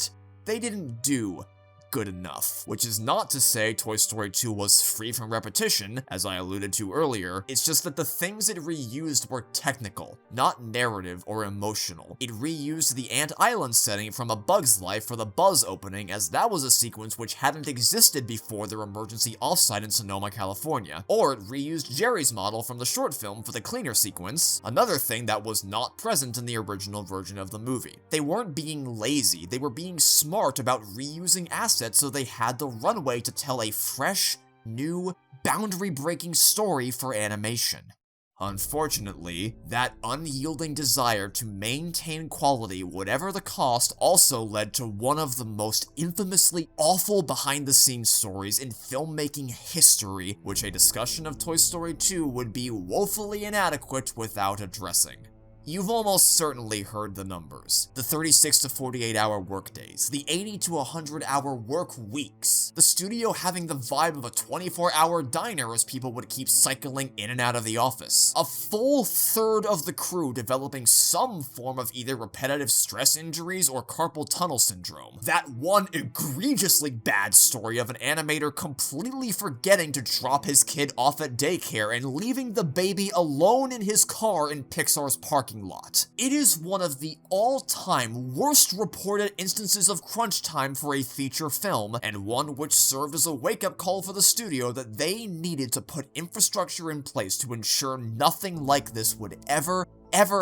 Speaker 1: they didn't do good enough. Which is not to say Toy Story 2 was free from repetition, as I alluded to earlier, it's just that the things it reused were technical, not narrative or emotional. It reused the Ant Island setting from A Bug's Life for the Buzz opening, as that was a sequence which hadn't existed before their emergency offsite in Sonoma, California. Or it reused Jerry's model from the short film for the cleaner sequence, another thing that was not present in the original version of the movie. They weren't being lazy, they were being smart about reusing assets so they had the runway to tell a fresh, new, boundary-breaking story for animation. Unfortunately, that unyielding desire to maintain quality whatever the cost also led to one of the most infamously awful behind-the-scenes stories in filmmaking history, which a discussion of Toy Story 2 would be woefully inadequate without addressing. You've almost certainly heard the numbers. The 36 to 48 hour workdays, the 80 to 100 hour work weeks, the studio having the vibe of a 24-hour diner as people would keep cycling in and out of the office, a full third of the crew developing some form of either repetitive stress injuries or carpal tunnel syndrome, that one egregiously bad story of an animator completely forgetting to drop his kid off at daycare and leaving the baby alone in his car in Pixar's parking lot. It is one of the all-time worst reported instances of crunch time for a feature film, and one which served as a wake-up call for the studio that they needed to put infrastructure in place to ensure nothing like this would ever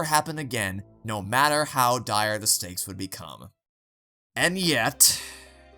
Speaker 1: happen again, no matter how dire the stakes would become. And yet,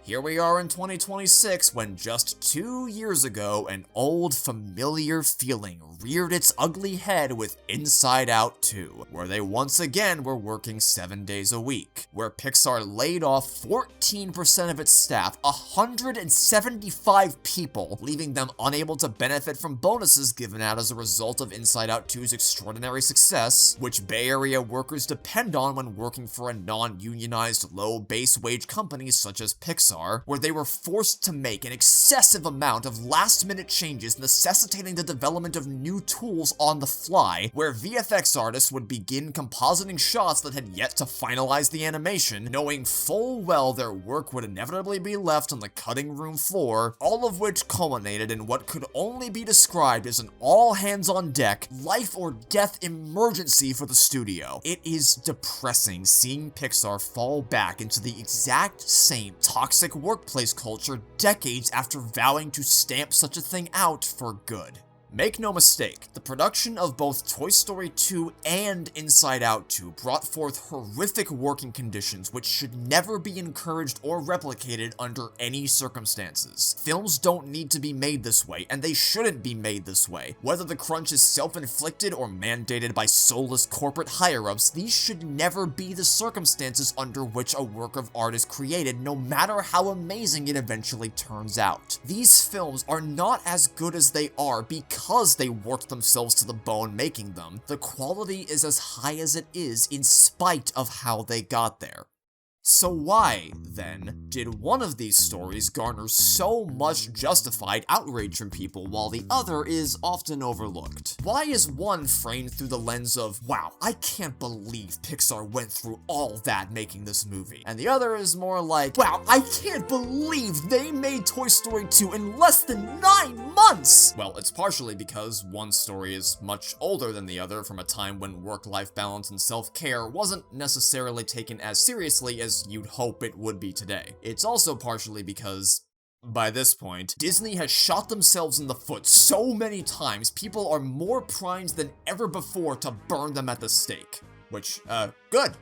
Speaker 1: here we are in 2026 when just 2 years ago an old familiar feeling reared its ugly head with Inside Out 2, where they once again were working 7 days a week, where Pixar laid off 14% of its staff, 175 people, leaving them unable to benefit from bonuses given out as a result of Inside Out 2's extraordinary success, which Bay Area workers depend on when working for a non-unionized low base wage company such as Pixar, where they were forced to make an excessive amount of last-minute changes necessitating the development of new tools on the fly, where VFX artists would begin compositing shots that had yet to finalize the animation, knowing full well their work would inevitably be left on the cutting room floor, all of which culminated in what could only be described as an all-hands-on-deck, life-or-death emergency for the studio. It is depressing seeing Pixar fall back into the exact same toxic workplace culture decades after vowing to stamp such a thing out for good. Make no mistake, the production of both Toy Story 2 and Inside Out 2 brought forth horrific working conditions which should never be encouraged or replicated under any circumstances. Films don't need to be made this way, and they shouldn't be made this way. Whether the crunch is self-inflicted or mandated by soulless corporate higher-ups, these should never be the circumstances under which a work of art is created, no matter how amazing it eventually turns out. These films are not as good as they are because they worked themselves to the bone making them. The quality is as high as it is in spite of how they got there. So why, then, did one of these stories garner so much justified outrage from people while the other is often overlooked? Why is one framed through the lens of, wow, I can't believe Pixar went through all that making this movie, and the other is more like, wow, I can't believe they made Toy Story 2 in less than 9 months? Well, it's partially because one story is much older than the other, from a time when work-life balance and self-care wasn't necessarily taken as seriously as you'd hope it would be today. It's also partially because, by this point, Disney has shot themselves in the foot so many times, people are more primed than ever before to burn them at the stake. Which, good.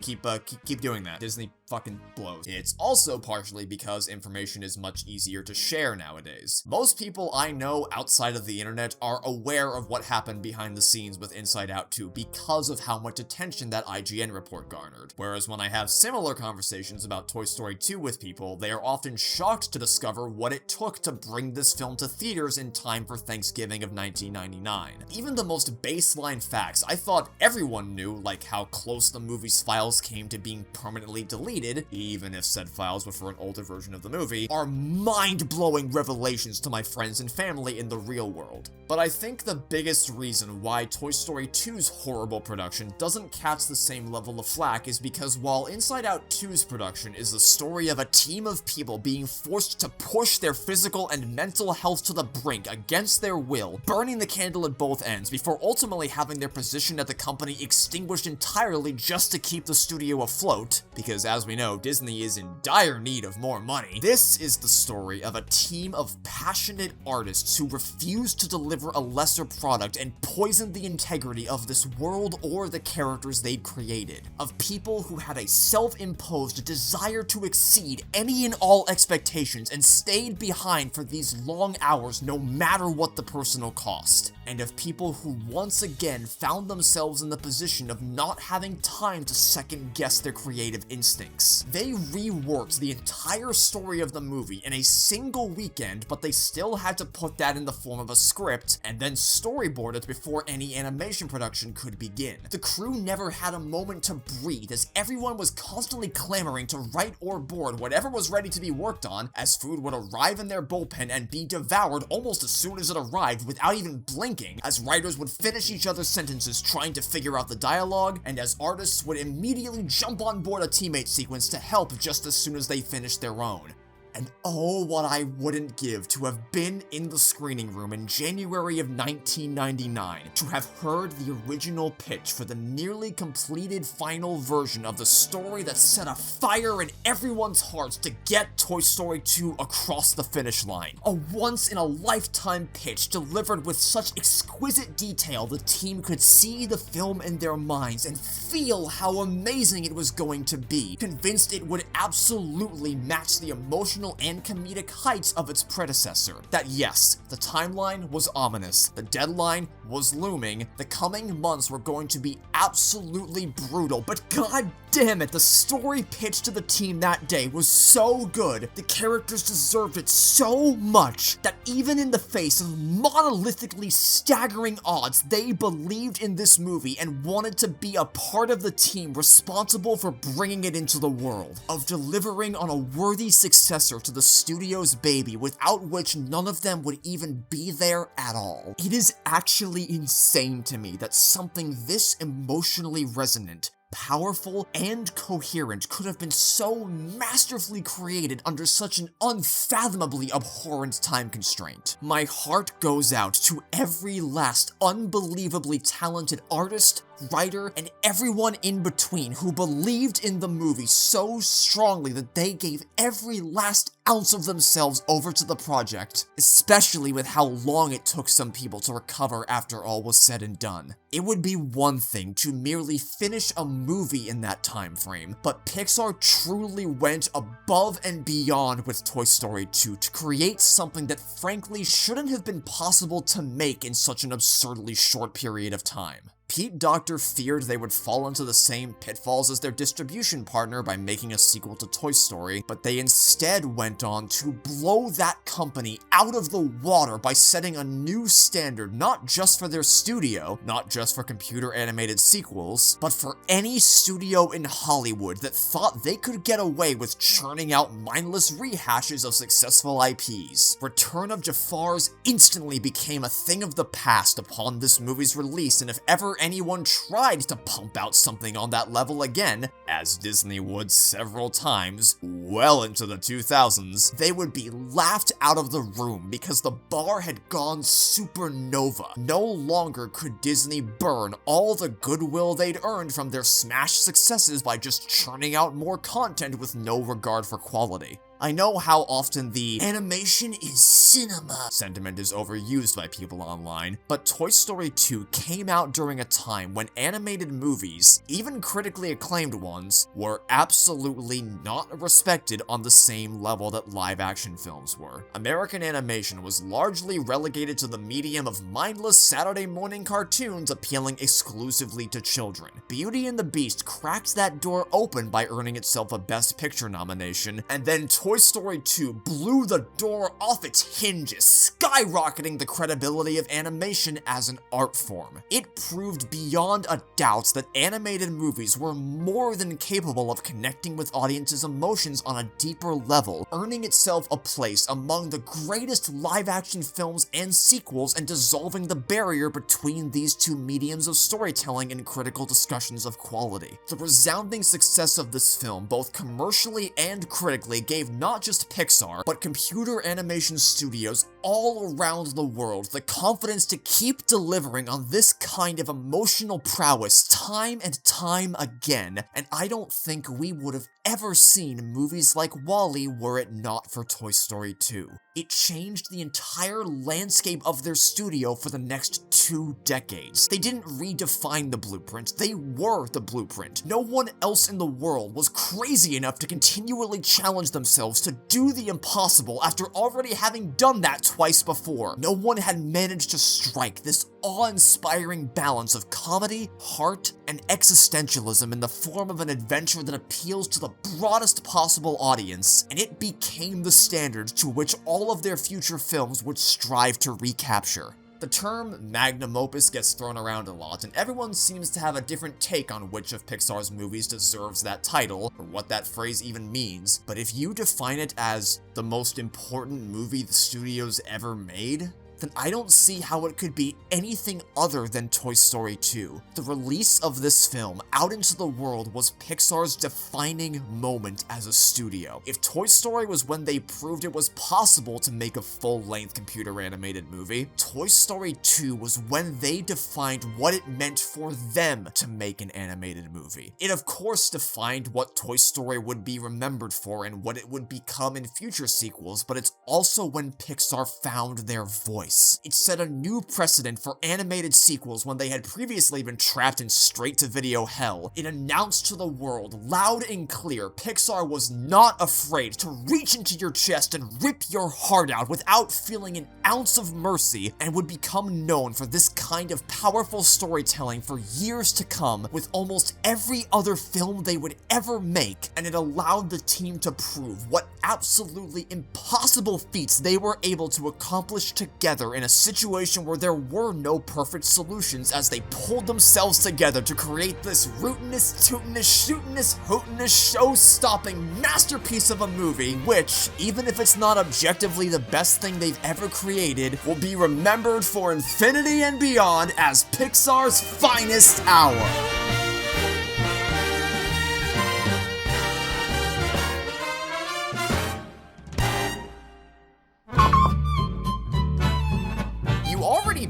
Speaker 1: Keep doing that. Disney fucking blows. It's also partially because information is much easier to share nowadays. Most people I know outside of the internet are aware of what happened behind the scenes with Inside Out 2 because of how much attention that IGN report garnered. Whereas when I have similar conversations about Toy Story 2 with people, they are often shocked to discover what it took to bring this film to theaters in time for Thanksgiving of 1999. Even the most baseline facts I thought everyone knew, like how close the movie's files came to being permanently deleted, even if said files were for an older version of the movie, are mind-blowing revelations to my friends and family in the real world. But I think the biggest reason why Toy Story 2's horrible production doesn't catch the same level of flack is because while Inside Out 2's production is the story of a team of people being forced to push their physical and mental health to the brink against their will, burning the candle at both ends before ultimately having their position at the company extinguished entirely just to keep the studio afloat, because as we know, Disney is in dire need of more money. This is the story of a team of passionate artists who refused to deliver a lesser product and poisoned the integrity of this world or the characters they'd created. Of people who had a self-imposed desire to exceed any and all expectations and stayed behind for these long hours no matter what the personal cost. And of people who once again found themselves in the position of not having time to second-guess their creative instincts. They reworked the entire story of the movie in a single weekend, but they still had to put that in the form of a script and then storyboard it before any animation production could begin. The crew never had a moment to breathe, as everyone was constantly clamoring to write or board whatever was ready to be worked on, as food would arrive in their bullpen and be devoured almost as soon as it arrived without even blinking, as writers would finish each other's sentences trying to figure out the dialogue, and as artists would immediately jump on board a teammate sequence to help just as soon as they finished their own. And oh, what I wouldn't give to have been in the screening room in January of 1999, to have heard the original pitch for the nearly completed final version of the story that set a fire in everyone's hearts to get Toy Story 2 across the finish line. A once-in-a-lifetime pitch delivered with such exquisite detail the team could see the film in their minds and feel how amazing it was going to be, convinced it would absolutely match the emotional and comedic heights of its predecessor. That yes, the timeline was ominous, the deadline was looming, the coming months were going to be absolutely brutal, but god damn it, the story pitched to the team that day was so good, the characters deserved it so much, that even in the face of monolithically staggering odds, they believed in this movie and wanted to be a part of the team responsible for bringing it into the world, of delivering on a worthy successor to the studio's baby, without which none of them would even be there at all. It is actually insane to me that something this emotionally resonant, powerful, and coherent could have been so masterfully created under such an unfathomably abhorrent time constraint. My heart goes out to every last unbelievably talented artist, writer, and everyone in between who believed in the movie so strongly that they gave every last ounce of themselves over to the project, especially with how long it took some people to recover after all was said and done. It would be one thing to merely finish a movie in that time frame, but Pixar truly went above and beyond with Toy Story 2 to create something that frankly shouldn't have been possible to make in such an absurdly short period of time. Pete Docter feared they would fall into the same pitfalls as their distribution partner by making a sequel to Toy Story, but they instead went on to blow that company out of the water by setting a new standard not just for their studio, not just for computer animated sequels, but for any studio in Hollywood that thought they could get away with churning out mindless rehashes of successful IPs. Return of Jafar's instantly became a thing of the past upon this movie's release, and if ever anyone tried to pump out something on that level again, as Disney would several times, well into the 2000s, they would be laughed out of the room because the bar had gone supernova. No longer could Disney burn all the goodwill they'd earned from their smash successes by just churning out more content with no regard for quality. I know how often the animation is cinema sentiment is overused by people online, but Toy Story 2 came out during a time when animated movies, even critically acclaimed ones, were absolutely not respected on the same level that live-action films were. American animation was largely relegated to the medium of mindless Saturday morning cartoons appealing exclusively to children. Beauty and the Beast cracked that door open by earning itself a Best Picture nomination, and then Toy Story 2 blew the door off its hinges, skyrocketing the credibility of animation as an art form. It proved beyond a doubt that animated movies were more than capable of connecting with audiences' emotions on a deeper level, earning itself a place among the greatest live-action films and sequels and dissolving the barrier between these two mediums of storytelling in critical discussions of quality. The resounding success of this film, both commercially and critically, gave not just Pixar, but computer animation studios all around the world the confidence to keep delivering on this kind of emotional prowess time and time again, and I don't think we would have ever seen movies like WALL-E were it not for Toy Story 2. It changed the entire landscape of their studio for the next 2 decades. They didn't redefine the blueprint, they were the blueprint. No one else in the world was crazy enough to continually challenge themselves to do the impossible after already having done that twice before. No one had managed to strike this awe-inspiring balance of comedy, heart, and existentialism in the form of an adventure that appeals to the broadest possible audience, and it became the standard to which all of their future films would strive to recapture. The term magnum opus gets thrown around a lot, and everyone seems to have a different take on which of Pixar's movies deserves that title, or what that phrase even means, but if you define it as the most important movie the studio's ever made, then I don't see how it could be anything other than Toy Story 2. The release of this film out into the world was Pixar's defining moment as a studio. If Toy Story was when they proved it was possible to make a full-length computer animated movie, Toy Story 2 was when they defined what it meant for them to make an animated movie. It of course defined what Toy Story would be remembered for and what it would become in future sequels, but it's also when Pixar found their voice. It set a new precedent for animated sequels when they had previously been trapped in straight-to-video hell. It announced to the world, loud and clear, Pixar was not afraid to reach into your chest and rip your heart out without feeling an ounce of mercy, and would become known for this kind of powerful storytelling for years to come with almost every other film they would ever make, and it allowed the team to prove what absolutely impossible feats they were able to accomplish together in a situation where there were no perfect solutions as they pulled themselves together to create this rootinest, tootinest, shootinest, hootinest, show-stopping masterpiece of a movie, which, even if it's not objectively the best thing they've ever created, will be remembered for infinity and beyond as Pixar's finest hour.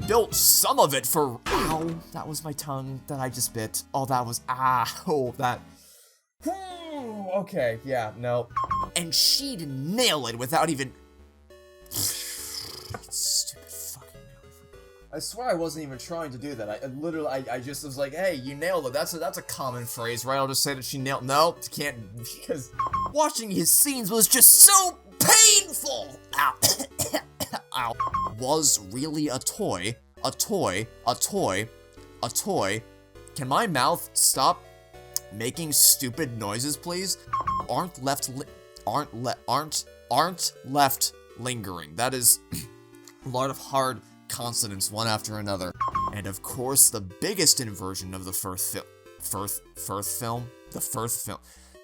Speaker 1: Built some of it for— ow, that was my tongue that I just bit. Oh, that was— ow, that— okay, yeah, no. And she'd nail it without even— stupid fucking nail. I swear I wasn't even trying to do that. I just was like, hey, you nailed it. That's a common phrase, right? I'll just say that she nailed— no, can't, because watching his scenes was just so painful. Ow. Ow. Was really a toy a toy. Can my mouth stop making stupid noises, please? Aren't left lingering. That is a lot of hard consonants, one after another. And of course, the biggest inversion of the first film.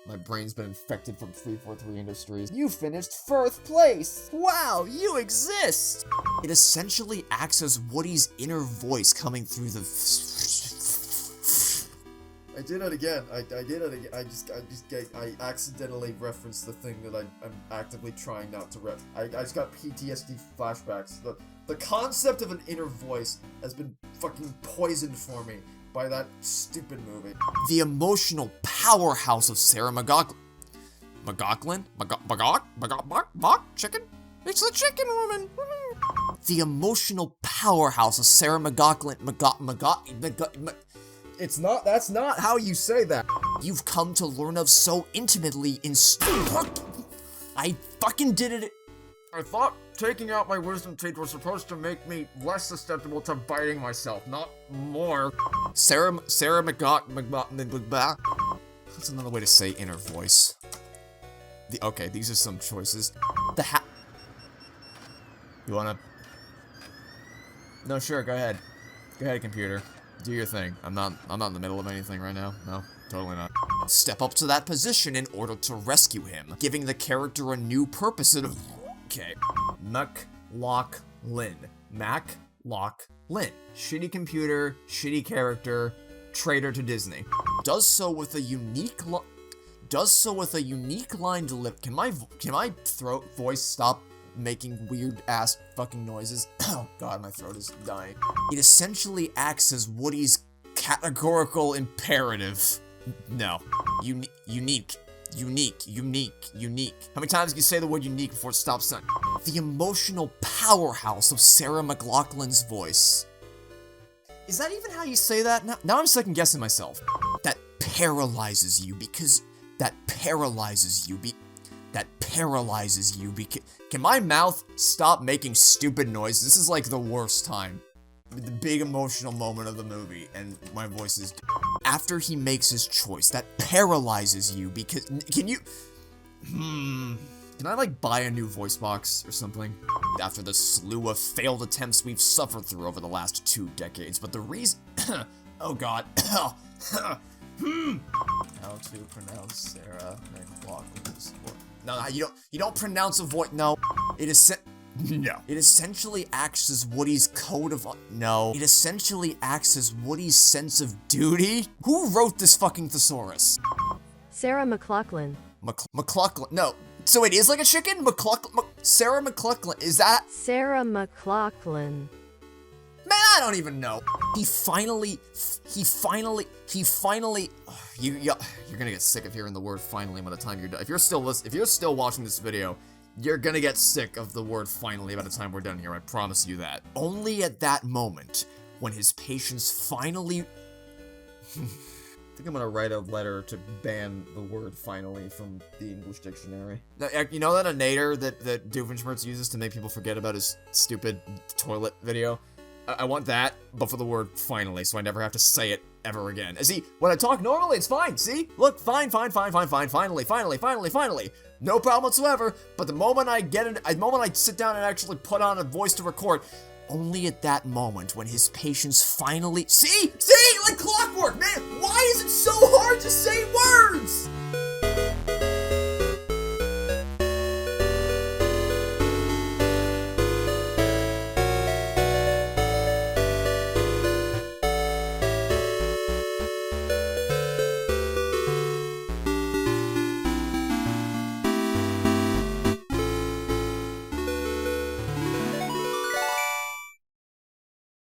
Speaker 1: My brain's been infected from 343 Industries. You finished 4th place! Wow, you exist! It essentially acts as Woody's inner voice coming through the... I did it again. I did it again. I accidentally referenced the thing that I'm actively trying not to rep. I just got PTSD flashbacks. The concept of an inner voice has been fucking poisoned for me by that stupid movie. The emotional powerhouse of Sarah McLachlan. Chicken? It's the chicken woman! The emotional powerhouse of Sarah McLachlan. That's not how you say that. You've come to learn of so intimately in I fucking did it. I thought taking out my wisdom teeth was supposed to make me less susceptible to biting myself, not more. Sarah McLachlan. That's another way to say inner voice. Okay, these are some choices. You wanna? No, sure, go ahead. Go ahead, computer. Do your thing. I'm not in the middle of anything right now. No, totally not. Step up to that position in order to rescue him, giving the character a new purpose and okay. McLachlan. Shitty computer, shitty character, traitor to Disney. Does so with a unique line delivery. Can my voice stop making weird ass fucking noises? Oh god, my throat is dying. It essentially acts as Woody's categorical imperative. No. Unique. How many times can you say the word unique before it stops sounding? The emotional powerhouse of Sarah McLachlan's voice. Is that even how you say that? Now I'm second guessing myself. That paralyzes you because... Can my mouth stop making stupid noises? This is like the worst time. The big emotional moment of the movie, and my voice is... After he makes his choice, that paralyzes you because... Can you... Can I, like, buy a new voice box or something? After the slew of failed attempts we've suffered through over the last 2 decades, but the reason... Oh god. How to pronounce Sarah McLachlan's voice? No, you don't pronounce a voice. No, it essentially acts as Woody's code of It essentially acts as Woody's sense of duty. Who wrote this fucking thesaurus?
Speaker 11: Sarah McLachlan.
Speaker 1: McLachlan. No. So it is like a chicken? Sarah McLachlan. Is that?
Speaker 11: Sarah McLachlan.
Speaker 1: Man, I don't even know. He finally, you're gonna get sick of hearing the word finally by the time you're done. If you're still watching this video, you're gonna get sick of the word finally by the time we're done here, I promise you that. Only at that moment, when his patients finally... I think I'm gonna write a letter to ban the word finally from the English dictionary. You know that a nader that Doofenshmirtz uses to make people forget about his stupid toilet video? I want that, but for the word finally, so I never have to say it ever again. See, when I talk normally, it's fine, see? Look, fine, finally. No problem whatsoever, but the moment I sit down and actually put on a voice to record, only at that moment, when his patients finally... See? Like clockwork, man! Why is it so hard to say words?